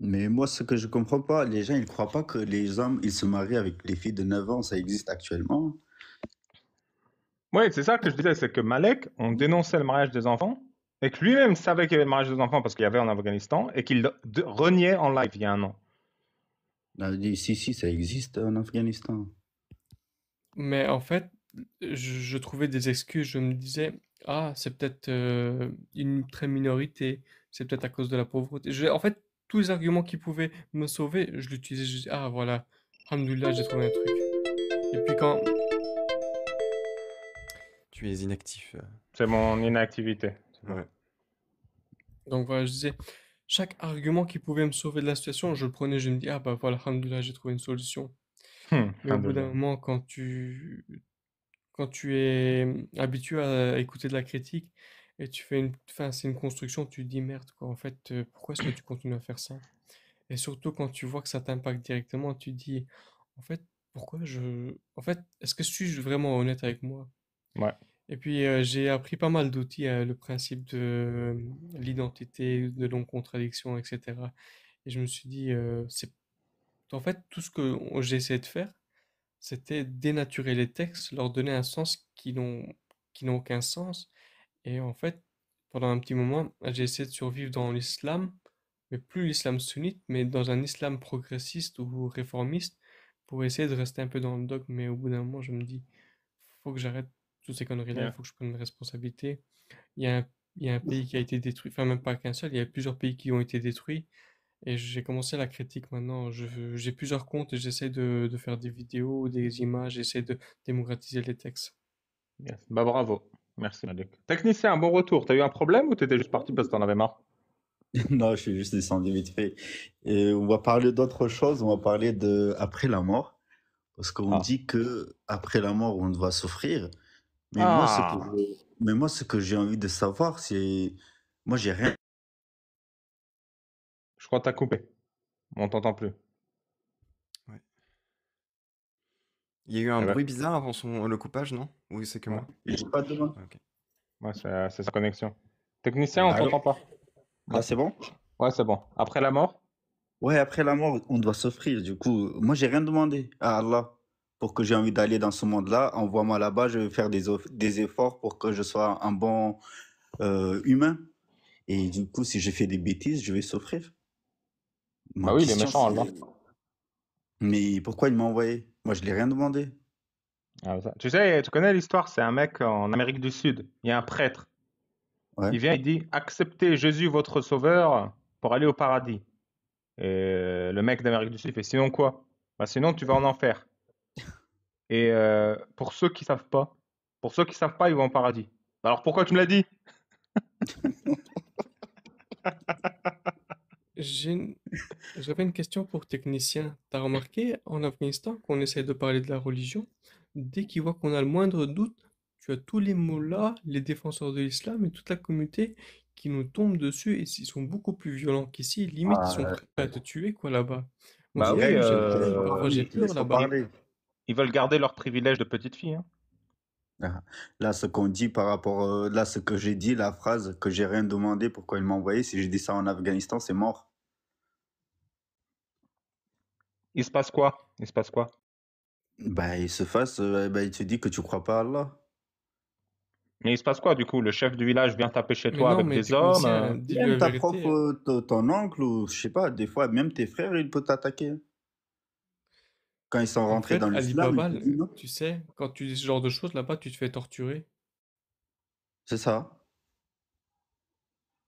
Mais moi, ce que je comprends pas, les gens, ils croient pas que les hommes, ils se marient avec les filles de 9 ans, ça existe actuellement. Oui, c'est ça que je disais, c'est que Malek, on dénonçait le mariage des enfants, et que lui-même savait qu'il y avait le mariage des enfants parce qu'il y avait en Afghanistan, et qu'il reniait en live il y a un an. Si, ça existe en Afghanistan. Mais en fait, je trouvais des excuses, je me disais, ah, c'est peut-être une très minorité, c'est peut-être à cause de la pauvreté. En fait, tous les arguments qui pouvaient me sauver, je l'utilisais, je disais, ah, voilà, alhamdoulilah, j'ai trouvé un truc. Et puis Tu es inactif. C'est mon inactivité. C'est bon. Ouais. donc voilà, je disais, chaque argument qui pouvait me sauver de la situation, je le prenais, je me dis, ah bah voilà, alhamdoulilah, j'ai trouvé une solution. Mais au bout d'un Alhamdoulilah. moment, quand tu es habitué à écouter de la critique et enfin, c'est une construction, tu te dis merde, quoi. En fait, pourquoi est-ce que tu continues à faire ça? Et surtout quand tu vois que ça t'impacte directement, tu te dis, en fait, en fait, est-ce que je suis vraiment honnête avec moi? Ouais. Et puis j'ai appris pas mal d'outils, le principe de l'identité, de non-contradiction, etc. Et je me suis dit, en fait, tout ce que j'ai essayé de faire, c'était dénaturer les textes, leur donner un sens qui n'ont aucun sens. Et en fait, pendant un petit moment, j'ai essayé de survivre dans l'islam, mais plus l'islam sunnite, mais dans un islam progressiste ou réformiste, pour essayer de rester un peu dans le dogme. Mais au bout d'un moment, je me dis, faut que j'arrête toutes ces conneries-là, il Yeah. faut que je prenne mes responsabilités. Il y a un, il y a un pays qui a été détruit, enfin même pas qu'un seul, il y a plusieurs pays qui ont été détruits. Et j'ai commencé la critique maintenant. J'ai plusieurs comptes et j'essaie de faire des vidéos, des images, j'essaie de démocratiser les textes. Yes. Bah bravo. Merci Malik. Technicien, un bon retour. T'as eu un problème ou t'étais juste parti parce que t'en avais marre? Non, je suis juste descendu vite fait. Et on va parler d'autre chose, on va parler de après la mort. Parce qu'on Ah. dit que après la mort, on va souffrir. Mais Ah. moi, ce que j'ai envie de savoir, c'est. Moi, j'ai rien. Je crois que t'as coupé. On t'entend plus. Ouais. Il y a eu un Eh ben, bruit bizarre avant le coupage, non? Oui, c'est que ouais. moi. J'ai pas de demande. Ok. Ouais, c'est sa connexion. Technicien, on Ok. Allô? t'entend pas. Là, c'est bon? Ouais, c'est bon. Après la mort? Ouais, après la mort, on doit souffrir. Du coup, moi, j'ai rien demandé à Allah pour que j'ai envie d'aller dans ce monde-là. Envoie-moi là-bas, je vais faire des efforts pour que je sois un bon humain. Et du coup, si j'ai fait des bêtises, je vais souffrir. Bah Ma oui, il est question, méchant, Allah. c'est. Mais pourquoi il m'a envoyé? Moi, je l'ai rien demandé. Ah, tu sais, tu connais l'histoire, c'est un mec en Amérique du Sud. Il y a un prêtre. Ouais. Il vient, il dit, acceptez Jésus, votre sauveur, pour aller au paradis. Et le mec d'Amérique du Sud fait, sinon quoi? Bah, sinon, tu vas en enfer. Et pour ceux qui savent pas, ils vont au paradis. Alors pourquoi tu me l'as dit? J'ai une- J'avais une question pour technicien. T'as remarqué en Afghanistan qu'on essaie de parler de la religion, dès qu'ils voient qu'on a le moindre doute, tu as tous les mollahs, les défenseurs de l'islam et toute la communauté qui nous tombent dessus et ils sont beaucoup plus violents qu'ici. Limite, ils sont Ah, prêts à te tuer, quoi, là-bas. Moi, Bah oui, direct, parfois j'ai ils te peur laissent pas là-bas. parler. ils veulent garder leur privilège de petite fille, hein. Ah, là, ce qu'on dit par rapport, là, ce que j'ai dit, la phrase que j'ai rien demandé, pourquoi il m'a envoyé, si j'ai dit ça en Afghanistan, c'est mort. Il se passe quoi? Il se passe quoi? Bah, il se fasse, bah, il te dit que tu crois pas à Allah. Mais il se passe quoi du coup? Le chef du village vient taper chez Mais toi non, avec mais des hommes? technicien, dis-lui Même la ta propre, vérité. ton oncle, ou je sais pas, des fois, même tes frères, ils peuvent t'attaquer. Quand ils sont En rentrés dans fait, l'islam, ils Alibaba, te disent non. tu sais, quand tu dis ce genre de choses là-bas, tu te fais torturer. C'est ça.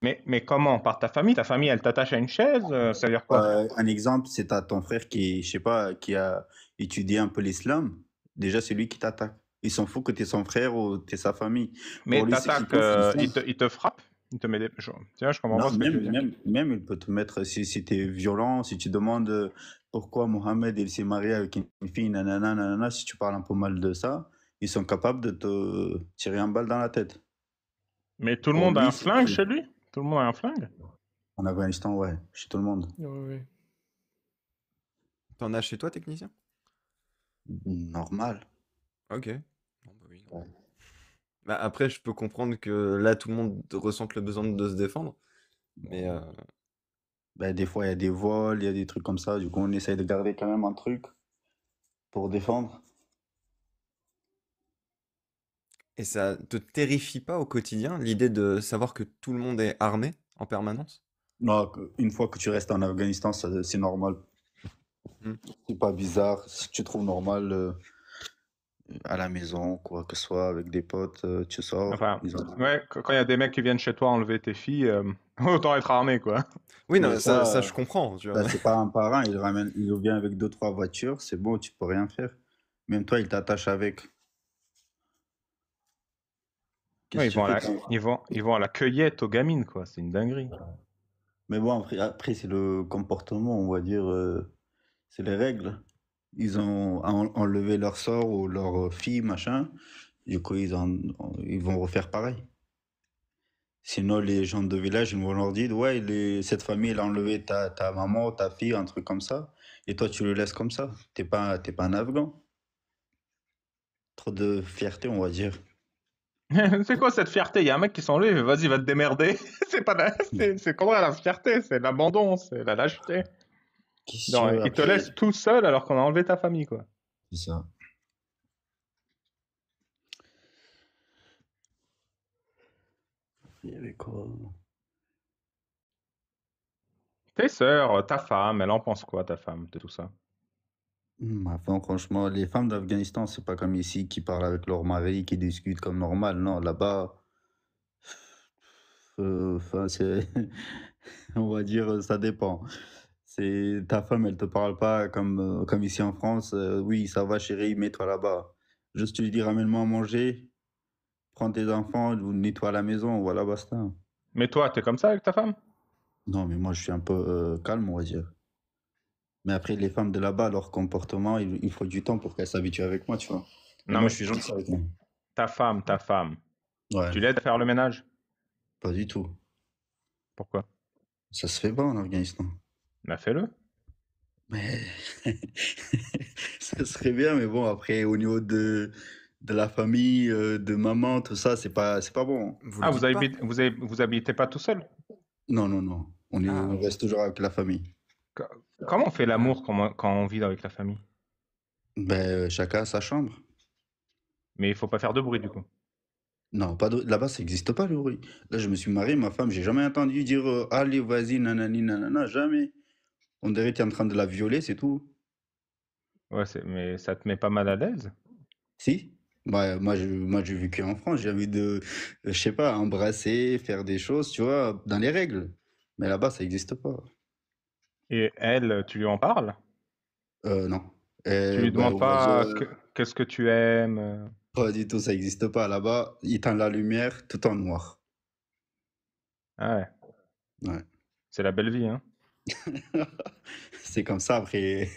Mais comment? Par ta famille? Ta famille, elle t'attache à une chaise? Ça veut dire quoi? Un exemple, c'est ton frère qui, je sais pas, qui a étudié un peu l'islam. Déjà, c'est lui qui t'attaque. Il s'en fout que tu es son frère ou tu es sa famille. Pour Mais lui, ce qui t'attaques, compte, c'est l'islam. il te frappe? Il te met des... Tiens, je comprends Non, pas ce que tu veux dire. même, il peut te mettre, si tu es violent, si tu demandes pourquoi Mohamed il s'est marié avec une fille, nanana, nanana, si tu parles un peu mal de ça, ils sont capables de te tirer un balle dans la tête. Mais tout le Pour monde a lui, un flingue chez lui? Tout le monde a un flingue? en Afghanistan, ouais, chez tout le monde. Ouais, ouais. T'en as chez toi, technicien? Normal. Ok. Bon, bah oui, non. Ouais. Bah, après, je peux comprendre que là, tout le monde ressente le besoin de se défendre. Mais Ben, des fois, il y a des vols, il y a des trucs comme ça. Du coup, on essaye de garder quand même un truc pour défendre. et ça te terrifie pas au quotidien, l'idée de savoir que tout le monde est armé en permanence? Non, une fois que tu restes en Afghanistan, c'est normal. Hmm. C'est pas bizarre. Si tu trouves normal à la maison, quoi que ce soit, avec des potes, tu sors. Enfin, ouais, quand il y a des mecs qui viennent chez toi enlever tes filles, autant être armé, quoi. Oui, Mais non, ça, je comprends, tu vois. ça, c'est pas un parent, il vient avec 2, 3 voitures, c'est bon, tu peux rien faire. Même toi, il t'attache avec. Ouais, Qu'est-ce que tu fais quand- ils vont à la cueillette aux gamines, quoi. C'est une dinguerie. Mais bon, après c'est le comportement, on va dire, c'est les règles. Ils ont enlevé leur sort ou leur fille, machin. Du coup, ils vont refaire pareil. Sinon, les gens de village, ils vont leur dire, ouais, cette famille, elle a enlevé ta maman, ta fille, un truc comme ça. Et toi, tu le laisses comme ça. T'es pas un Afghan. Trop de fierté, on va dire. C'est quoi cette fierté? Il y a un mec qui s'en lui, il fait, vas-y, va te démerder. C'est quoi la fierté? C'est l'abandon, c'est la lâcheté. Qu'est-ce Non, que il te après, laisse tout seul alors qu'on a enlevé ta famille, quoi. c'est ça. Il y avait quoi? Tes sœurs, ta femme, elle en pense quoi, ta femme, de tout ça? Ma femme, franchement, les femmes d'Afghanistan, c'est pas comme ici qui parlent avec leur mari, qui discutent comme normal. Non, là-bas, enfin, c'est, on va dire, ça dépend. C'est ta femme, elle te parle pas comme ici en France. Oui, ça va, chérie, mets-toi là-bas. Juste tu lui dis, ramène-moi à manger, prends tes enfants, nettoie la maison, voilà, basta. Mais toi, t'es comme ça avec ta femme? Non, mais moi, je suis un peu calme, on va dire. Mais après, les femmes de là-bas, leur comportement, il faut du temps pour qu'elles s'habituent avec moi, tu vois. Mais Non, moi, mais je suis gentil avec moi. ta femme, Ouais, tu l'aides à faire le ménage? pas du tout. Pourquoi? Ça se fait pas en Afghanistan. Bah, fais-le. Mais ça serait bien, mais bon, après, au niveau de la famille, de maman, tout ça, c'est pas bon. Vous Ah, le dites pas? vous habitez pas tout seul? Non, non, non. On Ah, reste toujours avec la famille. Co- Comment on fait ah. l'amour quand on vit avec la famille? Ben, chacun a sa chambre. Mais il faut pas faire de bruit, du coup. Non, pas là-bas, ça n'existe pas le bruit. Là, je me suis marié, ma femme, j'ai jamais entendu dire allez, vas-y, nanani, nanana, jamais. On dirait que tu es en train de la violer, c'est tout. Ouais, mais ça te met pas mal à l'aise? Si? Bah, moi, j'ai vécu en France, j'ai envie de, je sais pas, embrasser, faire des choses, tu vois, dans les règles. Mais là-bas, ça n'existe pas. Et elle, tu lui en parles? Non. Tu lui Bah, demandes on va dire, pas qu'est-ce que tu aimes? pas du tout, ça n'existe pas. Là-bas, ils éteignent la lumière tout en noir. Ah ouais, Ouais. c'est la belle vie, hein? C'est comme ça, après.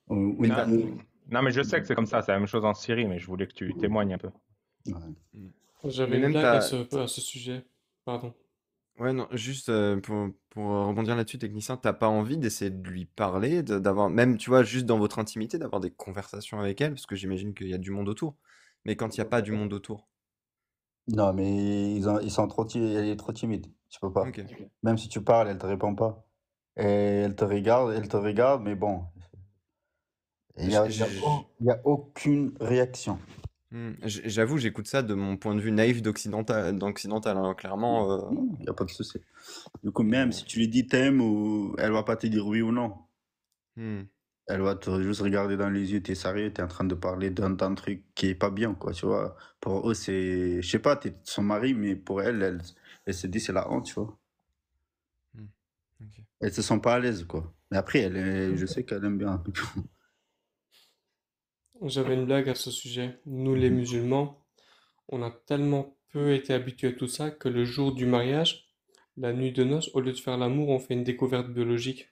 Mais Non, t'as... non, mais je sais que c'est comme ça, c'est la même chose en Syrie, mais je voulais que tu témoignes un peu. Ouais. J'avais Mais une même blague à t'as... ce sujet. Pardon. Ouais, non, juste pour rebondir là-dessus, technicien, t'as pas envie d'essayer de lui parler, d'avoir, même, tu vois, juste dans votre intimité, d'avoir des conversations avec elle, parce que j'imagine qu'il y a du monde autour. Mais quand il n'y a pas du monde autour. Non, mais ils sont elle est trop timide. Tu peux pas. Ok. Même si tu parles, elle te répond pas. Et elle te regarde, mais bon, J- il y a aucune réaction. J'avoue, j'écoute ça de mon point de vue naïf d'occidental, hein, clairement. Non, il y a pas de souci. Du coup, même si tu lui dis t'aimes, ou elle va pas te dire oui ou non. hmm. Elle va te juste regarder dans les yeux, t'es sérieux, t'es en train de parler d'un truc qui est pas bien, quoi, tu vois. Pour eux, c'est, je sais pas, t'es son mari, mais pour elle se dit c'est la honte, tu vois. Ok. Elle se sent pas à l'aise, quoi. Mais après, je sais qu'elle aime bien. J'avais une blague à ce sujet. Nous, les musulmans, on a tellement peu été habitués à tout ça que le jour du mariage, la nuit de noces, au lieu de faire l'amour, on fait une découverte biologique.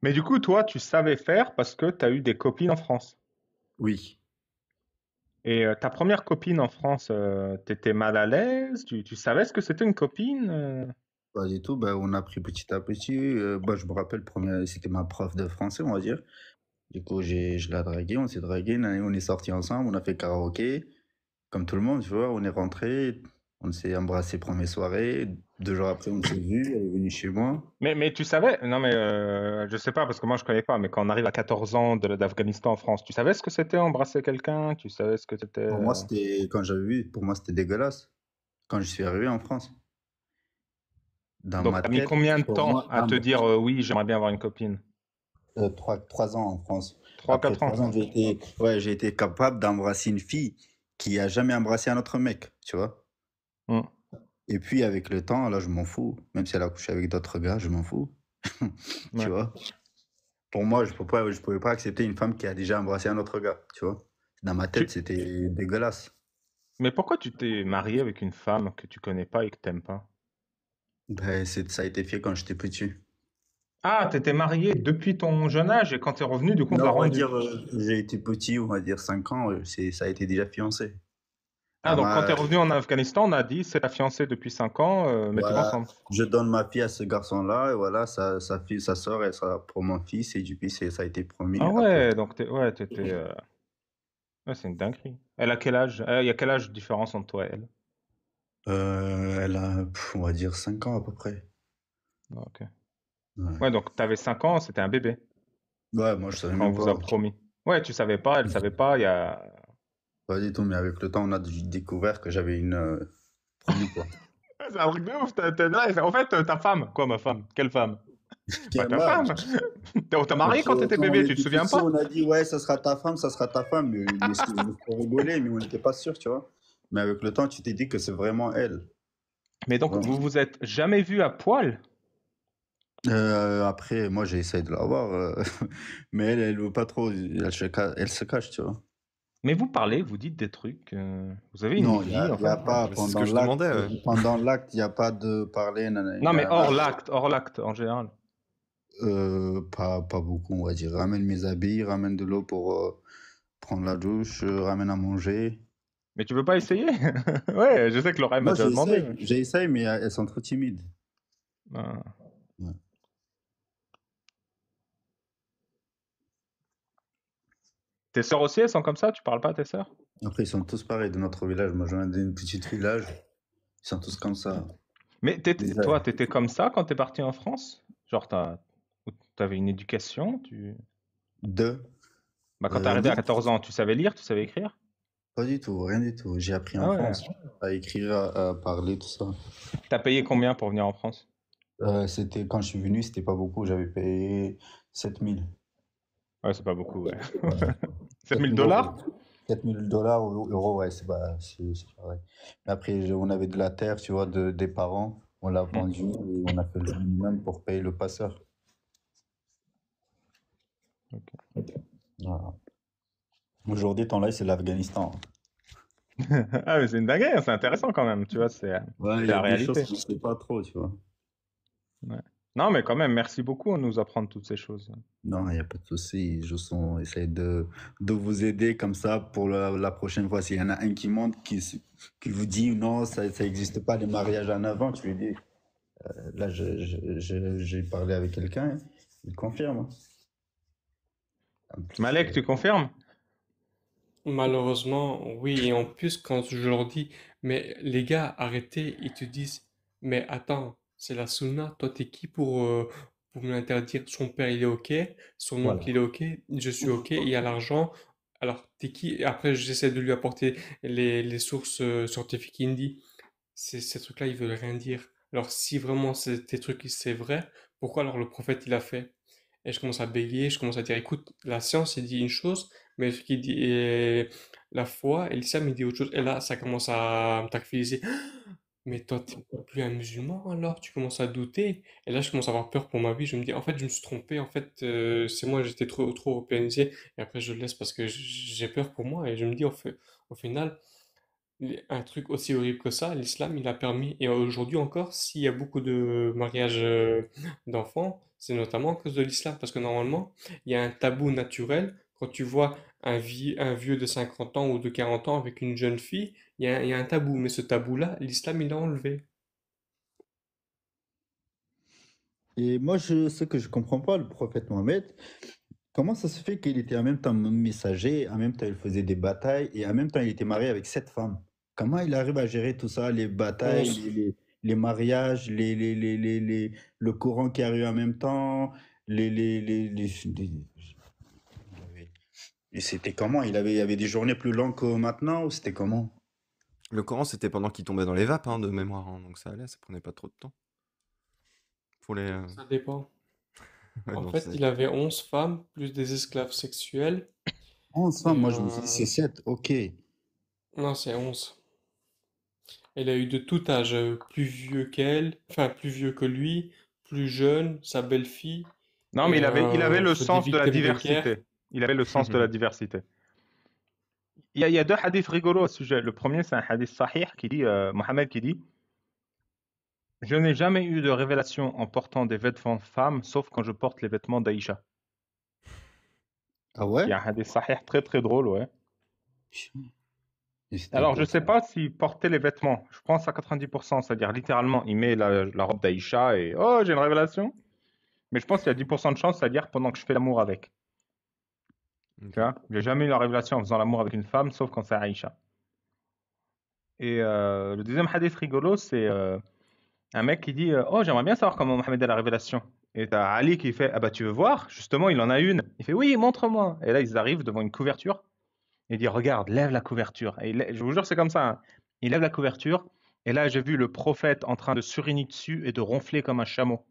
Mais du coup, toi, tu savais faire parce que tu as eu des copines en France. Oui. Et ta première copine en France, t'étais mal à l'aise? Tu savais ce que c'était une copine? Pas du tout, bah, on a pris petit à petit. Bah, je me rappelle, c'était ma prof de français, on va dire. Du coup, je l'ai dragué, on s'est dragué, on est sortis ensemble, on a fait karaoké, comme tout le monde, tu vois, on est rentré, on s'est embrassé première soirée, 2 jours après, on s'est vu, elle est venue chez moi. Mais tu savais? Non, mais je sais pas parce que moi je connais pas. Mais quand on arrive à 14 ans d'Afghanistan en France, tu savais ce que c'était embrasser quelqu'un? Tu savais ce que c'était Pour moi, quand j'avais vu, pour moi, c'était dégueulasse, quand je suis arrivé en France. Dans Donc ma t'as mis tête, combien de pour temps moi, à te dire oui, j'aimerais bien avoir une copine? 3 ans en France. Trois, Après quatre ans. 3 ans, j'ai été capable d'embrasser une fille qui a jamais embrassé un autre mec, tu vois. Hmm. Et puis avec le temps, là, je m'en fous. Même si elle a couché avec d'autres gars, je m'en fous. Tu Ouais. vois. Pour moi, je pouvais pas accepter une femme qui a déjà embrassé un autre gars, tu vois. Dans ma tête, Tu... c'était dégueulasse. Mais pourquoi tu t'es marié avec une femme que tu connais pas et que t'aimes pas? Ben, ça a été fait quand j'étais petit. Ah, t'étais marié depuis ton jeune âge et quand t'es revenu, du coup, on te Non, l'a on va rendu. dire, j'ai été petit, on va dire 5 ans, ça a été déjà fiancé. Ah, donc quand tu es Moi, revenu en Afghanistan, on a dit c'est ta fiancée depuis 5 ans, mettez-vous voilà, ensemble. je donne ma fille à ce garçon-là, et voilà, sa fille, sa sœur, elle sera pour mon fils, et du coup, ça a été promis. Ah Après, ouais, donc ouais, t'étais. Ouais, c'est une dinguerie. Elle a quel âge? Il y a quel âge de différence entre toi et elle? elle a, on va dire, 5 ans à peu près. Ah, ok. Ouais, Ouais, donc t'avais 5 ans, c'était un bébé ouais, moi, je savais quand on même vous a pas. promis. Ouais, tu savais pas, elle savait pas, il y a. Pas du tout, mais avec le temps, on a découvert que j'avais une promis, quoi. Ouais, c'est un truc de ouf. Là, en fait, ta femme. Quoi, ma femme? Quelle femme? Bah, ta Quel âge? femme. On t'a marié quand t'étais Quand on bébé, tu te était souviens petits, pas? on a dit, ouais, ça sera ta femme, mais c'était juste pour rigoler, mais on n'était pas sûr, tu vois. Mais avec le temps, tu t'es dit que c'est vraiment elle. Mais donc, Ouais. vous vous êtes jamais vu à poil? Après, moi, j'ai essayé de la voir, mais elle veut pas trop, elle se cache, tu vois. Mais vous parlez, vous dites des trucs. Vous avez une Non, vie, y a enfin. pas, Bah, c'est ce que je demandais. pendant l'acte, il n'y a pas de parler, nanana, Non, mais hors l'acte, en général. pas beaucoup, on va dire. Ramène mes habits, ramène de l'eau pour prendre la douche, ramène à manger. Mais tu veux pas essayer? Ouais, je sais que Laura m'a Moi, déjà demandé. Mais- j'ai essayé, mais elles sont trop timides. Ah. Ouais. Tes sœurs aussi, elles sont comme ça? Tu parles pas à tes sœurs? Après, ils sont tous pareils de notre village. Moi, je viens d'un petit village. Ils sont tous comme ça. Mais Déjà, toi, t'étais comme ça quand t'es parti en France? Genre, t'avais une éducation, deux. Bah, quand t'es arrivé Non, à 14 ans, tu savais lire, tu savais écrire? pas du tout, rien du tout. J'ai appris Ah en ouais. France à écrire, à parler, tout ça. T'as payé combien pour venir en France? C'était quand je suis venu, c'était pas beaucoup. J'avais payé 7000. Ouais, c'est pas beaucoup, ouais. Ouais. 7000 7000 euros. dollars? 4000 dollars ou euros, ouais, c'est pareil. Mais après, on avait de la terre, tu vois, des parents. On l'a vendu et on a fait le minimum pour payer le passeur. Ok. Voilà. Aujourd'hui, ton live, c'est l'Afghanistan. Ah, mais c'est une dinguerie, hein, c'est intéressant quand même, tu vois, Ouais, il c'est y la a des choses réalité. qu'on ne sait pas trop, tu vois. Ouais. Non, mais quand même, merci beaucoup de nous apprendre toutes ces choses. Non, il n'y a pas de souci. Essaye de vous aider comme ça pour la prochaine fois. S'il y en a un qui monte, qui vous dit non, ça n'existe pas les mariages à 9 ans, tu lui dis. Là, j'ai parlé avec quelqu'un, il confirme. Hein. En plus, Malek, tu confirmes? Malheureusement, oui. Et en plus, quand je leur dis, mais les gars, arrêtez, ils te disent, mais attends, c'est la sunna, toi, t'es qui pour me l'interdire? Son père, il est OK, son oncle, voilà. il est OK, je suis OK, il y a l'argent. Alors, t'es qui? Et après, j'essaie de lui apporter les sources scientifiques. Il me dit, ces trucs-là, ils veulent rien dire. Alors, si vraiment tes trucs, c'est vrai, pourquoi alors le prophète, il a fait? Et je commence à bégayer, je commence à dire, écoute, la science, il dit une chose, mais ce qu'il dit, et la foi et l'islam, il dit autre chose. Et là, ça commence à me tranquilliser. Mais toi, t'es plus un musulman alors? Tu commences à douter. Et là, je commence à avoir peur pour ma vie. Je me dis, en fait, je me suis trompé. En fait, c'est moi, j'étais trop européanisé. Et après, je le laisse parce que j'ai peur pour moi. Et je me dis, au final, un truc aussi horrible que ça, l'islam, il a permis, et aujourd'hui encore, s'il y a beaucoup de mariages d'enfants, c'est notamment à cause de l'islam, parce que normalement, il y a un tabou naturel. Quand tu vois un vieux de 50 ans ou de 40 ans avec une jeune fille, il y a un tabou, mais ce tabou-là, l'islam, il l'a enlevé. Et moi, ce que je comprends pas, le prophète Mohammed, comment ça se fait qu'il était en même temps messager, en même temps il faisait des batailles, et en même temps il était marié avec 7 femmes? Comment il arrive à gérer tout ça, les batailles, 11. les mariages, le courant qui arrive en même temps, et c'était comment? Il y avait des journées plus longues que maintenant, ou c'était comment? Le Coran, c'était pendant qu'il tombait dans les vapes, hein, de mémoire, hein, donc ça allait, ça prenait pas trop de temps. Pour les. Ça dépend. Ouais, En non, fait, il avait 11 femmes, plus des esclaves sexuels, 11 femmes, et moi je me suis dit c'est 7, ok. non, c'est 11. Elle a eu de tout âge, plus vieux qu'elle, enfin plus vieux que lui, plus jeune, sa belle-fille, Non, mais et il avait le des sens de la victimes de guerre. diversité. Il avait le sens de la diversité. Il y a deux hadiths rigolos à ce sujet. Le premier, c'est un hadith sahih qui dit, Mohammed qui dit, je n'ai jamais eu de révélation en portant des vêtements de femme, sauf quand je porte les vêtements d'Aïcha. Ah Il ouais? y a un hadith sahih très très drôle, ouais. Et c'était Alors, je quoi sais ça? pas s'il portait les vêtements. Je pense à 90%, c'est-à-dire littéralement, il met la robe d'Aïcha et oh, j'ai une révélation. Mais je pense qu'il y a 10% de chance, c'est-à-dire pendant que je fais l'amour avec. Tu Ok. vois, j'ai jamais eu la révélation en faisant l'amour avec une femme, sauf quand c'est Aïcha. Et le deuxième hadith rigolo, c'est un mec qui dit oh, j'aimerais bien savoir comment Mohamed a la révélation. Et t'as Ali qui fait ah bah tu veux voir? Justement, il en a une. Il fait oui, montre-moi. Et là, ils arrivent devant une couverture. Et il dit regarde, lève la couverture. Et je vous jure, c'est comme ça, hein. Il lève la couverture. Et là, j'ai vu le prophète en train de suriner dessus et de ronfler comme un chameau.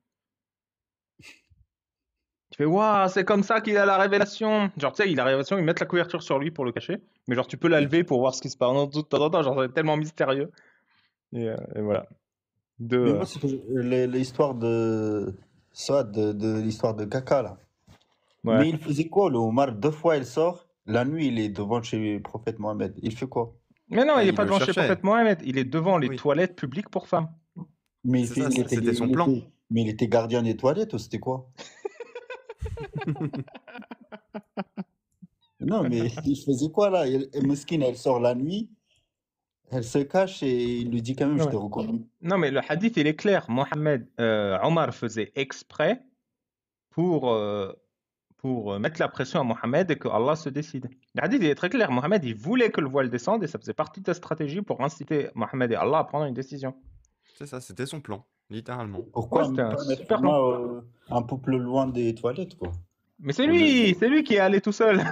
Tu fais waouh, c'est comme ça qu'il a la révélation. Genre, tu sais, il a la révélation, ils mettent la couverture sur lui pour le cacher. Mais genre, tu peux la lever pour voir ce qui se passe. Non, de temps en temps, genre, c'est tellement mystérieux. Et voilà. De, Mais moi, c'est que l'histoire de ça, de l'histoire de caca là. ouais. Mais il faisait quoi, le Omar? 2 fois, il sort. La nuit, il est devant chez le prophète Mohammed. Il fait quoi? Mais non, Ah, il n'est il pas le devant chez le cherchait. prophète Mohamed. Il est devant les Oui. toilettes publiques pour femmes. Mais C'est ça, c'était son plan. mais il était gardien des toilettes ou c'était quoi? Non, mais il faisait quoi là? Mouskine, elle sort la nuit, elle se cache et il lui dit quand même, je Ouais. t'ai reconnu. Non, mais le hadith, il est clair. Mohamed, Omar faisait exprès pour, mettre la pression à Mohamed et que Allah se décide. Le hadith, il est très clair. Mohamed, il voulait que le voile descende et ça faisait partie de la stratégie pour inciter Mohamed et Allah à prendre une décision. C'est ça, c'était son plan, littéralement. Ouais, Pourquoi c'était ne un pas mettre super plan. moi un peu plus loin des toilettes, quoi? Mais c'est Au lieu de- lui qui est allé tout seul.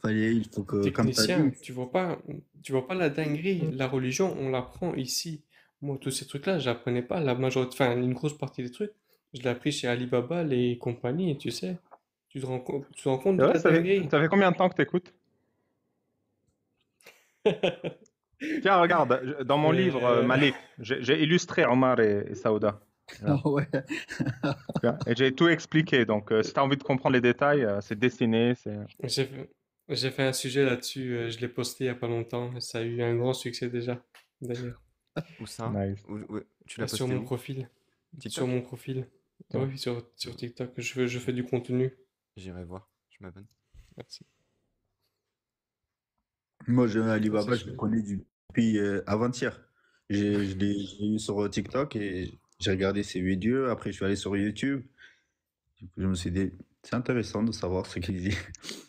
Il faut que, comme tu as Technicien, dit, tu vois pas la dinguerie. La religion, on l'apprend ici. Moi, tous ces trucs-là, j'apprenais pas la majorité, enfin, une grosse partie des trucs. Je l'ai appris chez Alibaba, les compagnies, tu sais. Tu te rends compte C'est de vrai, la dinguerie? ça fait combien de temps que tu écoutes? Tiens, regarde, dans mon livre Euh, Malik, j'ai illustré Omar et Saouda. Regarde. ouais. Tu vois, et j'ai tout expliqué. Donc, si tu as envie de comprendre les détails, c'est dessiné. j'ai fait, j'ai fait un sujet là-dessus, je l'ai posté il y a pas longtemps, et ça a eu un grand succès déjà, d'ailleurs. Où ça? Nice. Tu l'as Sur posté mon où? profil. Sur TikTok? mon profil. Ouais. Oui, sur TikTok, je fais du contenu. J'irai voir, je m'abonne. Merci. Moi, Ça, Alibaba, c'est je le chouette. connais depuis je l'ai eu sur TikTok et j'ai regardé ses vidéos. Après, je suis allé sur YouTube. Du coup, je me suis dit, c'est intéressant de savoir ce qu'il dit.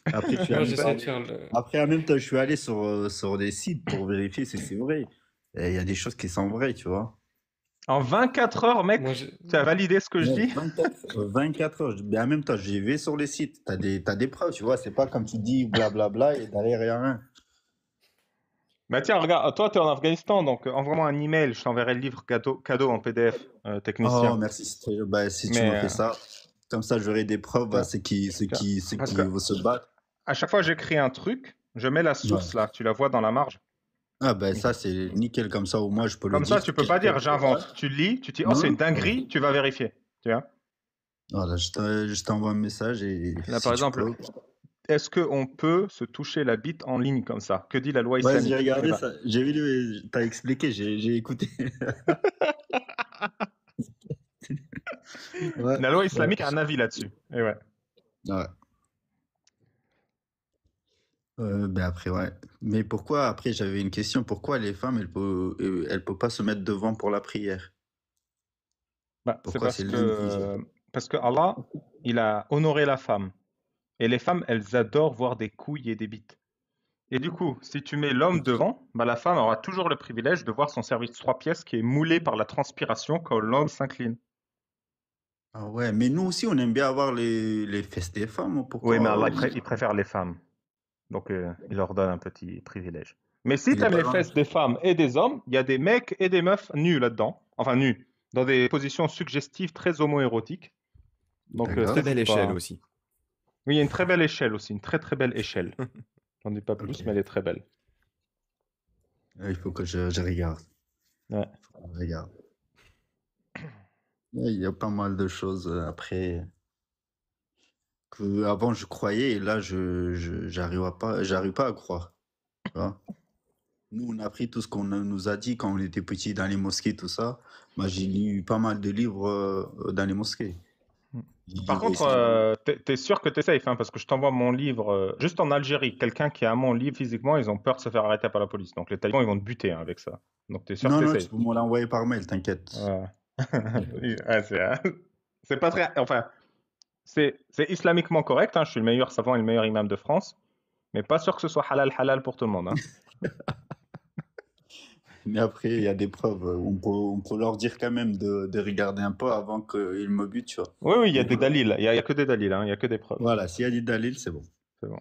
Après, je suis Moi, allé, j'essaie de faire le. après, en même temps, je suis allé sur des sites pour vérifier si c'est vrai. Et il y a des choses qui sont vraies, tu vois. En 24 heures, mec, Moi, tu as validé ce que je Ouais, dis? 24 heures. Mais en même temps, j'y vais sur les sites. T'as des preuves, tu vois. C'est pas comme tu dis blablabla et derrière, il n'y a rien. Bah tiens, regarde, toi, tu es en Afghanistan, donc envoie-moi un email, je t'enverrai le livre cadeau en PDF, Oh, technicien. merci. Bah, si tu Mais me fais ça, comme ça, j'aurai des preuves à tiens, ceux qui parce que vont se battre. à chaque fois que j'écris un truc, je mets la Ouais. source là, tu la vois dans la marge. Ah, ben ça, c'est nickel. Comme ça, au moins, je peux le Comme ça, dire. tu peux pas dire j'invente. Tu lis, tu dis oh, c'est une Non? dinguerie, tu vas vérifier. Tu vois? Voilà, je t'envoie un message et Là, si par tu exemple, peux. est-ce qu'on peut se toucher la bite en ligne comme ça? Que dit la loi Ouais, j'ai islamique? Eh regardé ben, ça. J'ai vu, t'as expliqué, j'ai écouté. Ouais. la loi islamique a un avis là-dessus. Et ouais. Ouais. Ben après, ouais. Mais pourquoi, après, j'avais une question. Pourquoi les femmes, elles peuvent pas se mettre devant pour la prière? Bah, c'est Pourquoi c'est l'un parce que Allah, il a honoré la femme. Et les femmes, elles adorent voir des couilles et des bites. Et du coup, si tu mets l'homme devant, bah, la femme aura toujours le privilège de voir son service 3 pièces qui est moulé par la transpiration quand l'homme s'incline. Ah ouais, mais nous aussi, on aime bien avoir les fesses des femmes. Oui, Pourquoi mais Allah, il préfère les femmes. Donc, il leur donne un petit privilège. Mais si il tu est aimes pas les loin? fesses des femmes et des hommes, il y a des mecs et des meufs nus là-dedans. Enfin, nus. Dans des positions suggestives très homo-érotiques. Donc, D'accord. Très belle t'hésites pas, échelle hein. aussi. Oui, il y a une très belle échelle aussi. Une très très belle échelle. J'en dis pas plus, Ok. mais elle est très belle. Il faut que je regarde. Ouais. Faut que je regarde. Ouais, il y a pas mal de choses après que avant je croyais et là j'arrive pas à croire. Tu vois. Nous, on a appris tout ce qu'on nous a dit quand on était petits dans les mosquées, tout ça. Moi, j'ai lu pas mal de livres dans les mosquées. Mm. Par il va contre, essayer de... t'es sûr que t'es safe, hein, parce que je t'envoie mon livre. Juste en Algérie, quelqu'un qui a mon livre physiquement, ils ont peur de se faire arrêter par la police. Donc les talibans, ils vont te buter, hein, avec ça. Donc t'es sûr que Non, t'es non, safe. tu peux me l'envoyer par mail, t'inquiète. Ouais. Ouais, c'est pas très. Enfin, c'est islamiquement correct, hein. Je suis le meilleur savant et le meilleur imam de France, mais pas sûr que ce soit halal pour tout le monde, hein. Mais après, il y a des preuves. On peut leur dire quand même de regarder un peu avant qu'ils me butent, tu vois. Oui, il y a Mais des dalils. Il y a que des dalils, hein. Il y a que des preuves. voilà, s'il y a des dalils, c'est bon. C'est bon.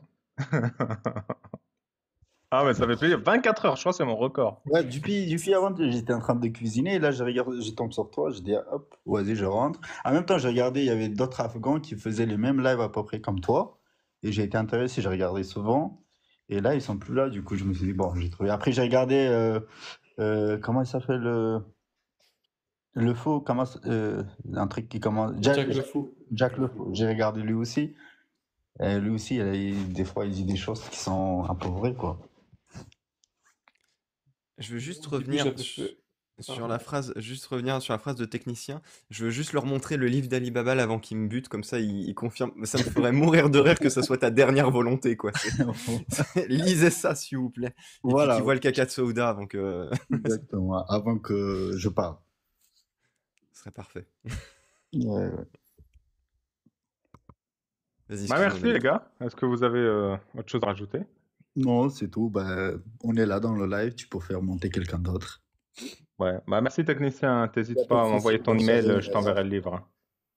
Ah, mais ça fait plaisir. 24 heures, je crois que c'est mon record. Ouais, depuis avant, j'étais en train de cuisiner, et là, je tombe sur toi, je dis, ah, hop, vas-y, je rentre. En même temps, j'ai regardé, il y avait d'autres Afghans qui faisaient les mêmes lives à peu près comme toi, et j'ai été intéressé, j'ai regardé souvent, et là, ils sont plus là, du coup, je me suis dit, bon, j'ai trouvé. Après, j'ai regardé, comment il s'appelle, le faux, un truc qui commence, Jack le Fou. Jack le faux, j'ai regardé lui aussi, et lui aussi, des fois, il dit des choses qui sont un peu vraies, quoi. Je veux juste Au début, revenir j'avais fait. sur Pardon. la phrase, juste revenir sur la phrase de technicien. Je veux juste leur montrer le livre d'Ali Baba là, avant qu'ils me butent, comme ça ils confirment. Ça me ferait mourir de rire que ça soit ta dernière volonté, quoi. Lisez ça, s'il vous plaît. Et puis Voilà, qu'ils voient le caca de Souda avant que. exactement, avant que je parle. Ce serait parfait. Ouais, ouais. Vas-y, Bah, excuse-moi, merci, les Malik. gars. Est-ce que vous avez autre chose à rajouter? Non, c'est tout. Bah, on est là dans le live, tu peux faire monter quelqu'un d'autre. Ouais. Bah, merci, technicien. Y a T'hésites pas pas de à souci, m'envoyer ton bonne email, soirée. je t'enverrai le livre, hein.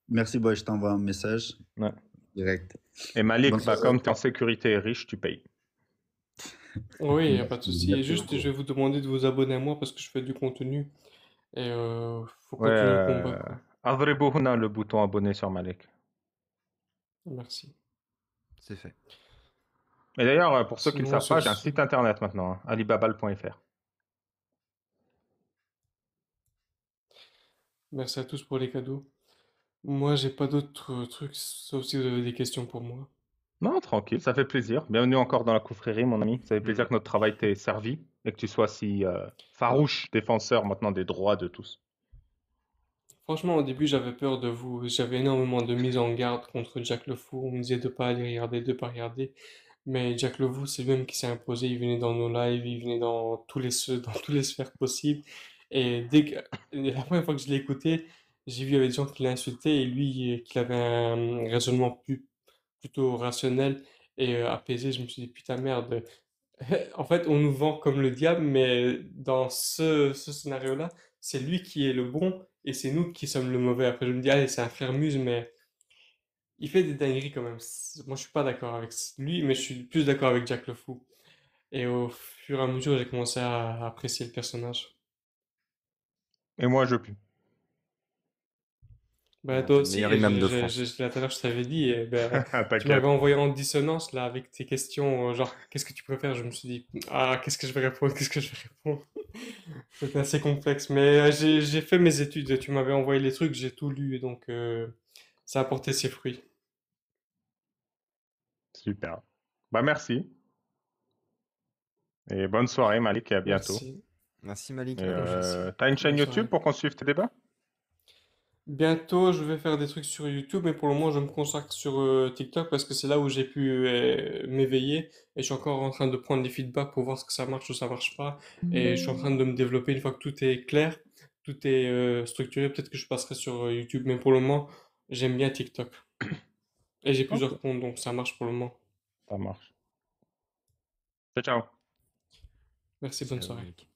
Merci, boy, je t'envoie un message Ouais. direct. Et Bonne Malik, bah, soirée. comme tu es en sécurité et riche, tu payes. Oui, il n'y a pas de Merci, souci. Et exactement. juste, je vais vous demander de vous abonner à moi parce que je fais du contenu. Et faut Ouais, continuer le combat, quoi. Adribouhuna, le bouton abonné sur Malik. Merci. C'est fait. Et d'ailleurs, pour ceux qui ne le Sinon, savent pas, sur j'ai un ce, site internet maintenant, hein, alibabal.fr. merci à tous pour les cadeaux. Moi, j'ai pas d'autres trucs, sauf si vous avez des questions pour moi. Non, tranquille, ça fait plaisir. Bienvenue encore dans la confrérie, mon ami. Ça fait plaisir Mhm. que notre travail t'ait servi et que tu sois si farouche défenseur maintenant des droits de tous. Franchement, au début, j'avais peur de vous. J'avais énormément de mise en garde contre Jack le Fou. On me disait de pas aller regarder, de pas regarder. Mais Jack le Fou, c'est lui-même qui s'est imposé. Il venait dans nos lives, il venait dans dans tous les sphères possibles. Et la première fois que je l'ai écouté, j'ai vu il y avait des gens qui l'insultaient et lui, qu'il avait un raisonnement plutôt rationnel et apaisé. Je me suis dit, putain, merde. En fait, on nous vend comme le diable, mais dans ce scénario-là, c'est lui qui est le bon et c'est nous qui sommes le mauvais. Après, je me dis, allez, c'est un frère muse, mais il fait des dingueries quand même. Moi, je suis pas d'accord avec lui, mais je suis plus d'accord avec Jack le Fou. Et au fur et à mesure, j'ai commencé à apprécier le personnage. Et moi, je pue. Bah, Bon, toi t'es le aussi, meilleur et imam de France. tout à l'heure, je t'avais dit, et ben, tu m'avais T'inquiète. envoyé en dissonance là avec tes questions, genre, qu'est-ce que tu préfères? Je me suis dit, ah, qu'est-ce que je vais répondre? Qu'est-ce que je vais répondre? C'était assez complexe, mais j'ai fait mes études. Tu m'avais envoyé les trucs, j'ai tout lu, et donc ça a porté ses fruits. Super. Bah, merci. Et bonne soirée, Malik, et à bientôt. Merci. Merci Malik, Et à la prochaine. t'as une chaîne Bonne YouTube soirée. pour qu'on suive tes débats? Bientôt, je vais faire des trucs sur YouTube, mais pour le moment, je me consacre sur TikTok parce que c'est là où j'ai pu m'éveiller et je suis encore en train de prendre des feedbacks pour voir ce que ça marche ou ça marche pas. Et je suis en train de me développer une fois que tout est clair, tout est structuré. Peut-être que je passerai sur YouTube, mais pour le moment, j'aime bien TikTok. Et j'ai Ok, plusieurs comptes, donc ça marche pour le moment. ça marche. Ciao, ciao. Merci, bonne Ciao soirée. Malik.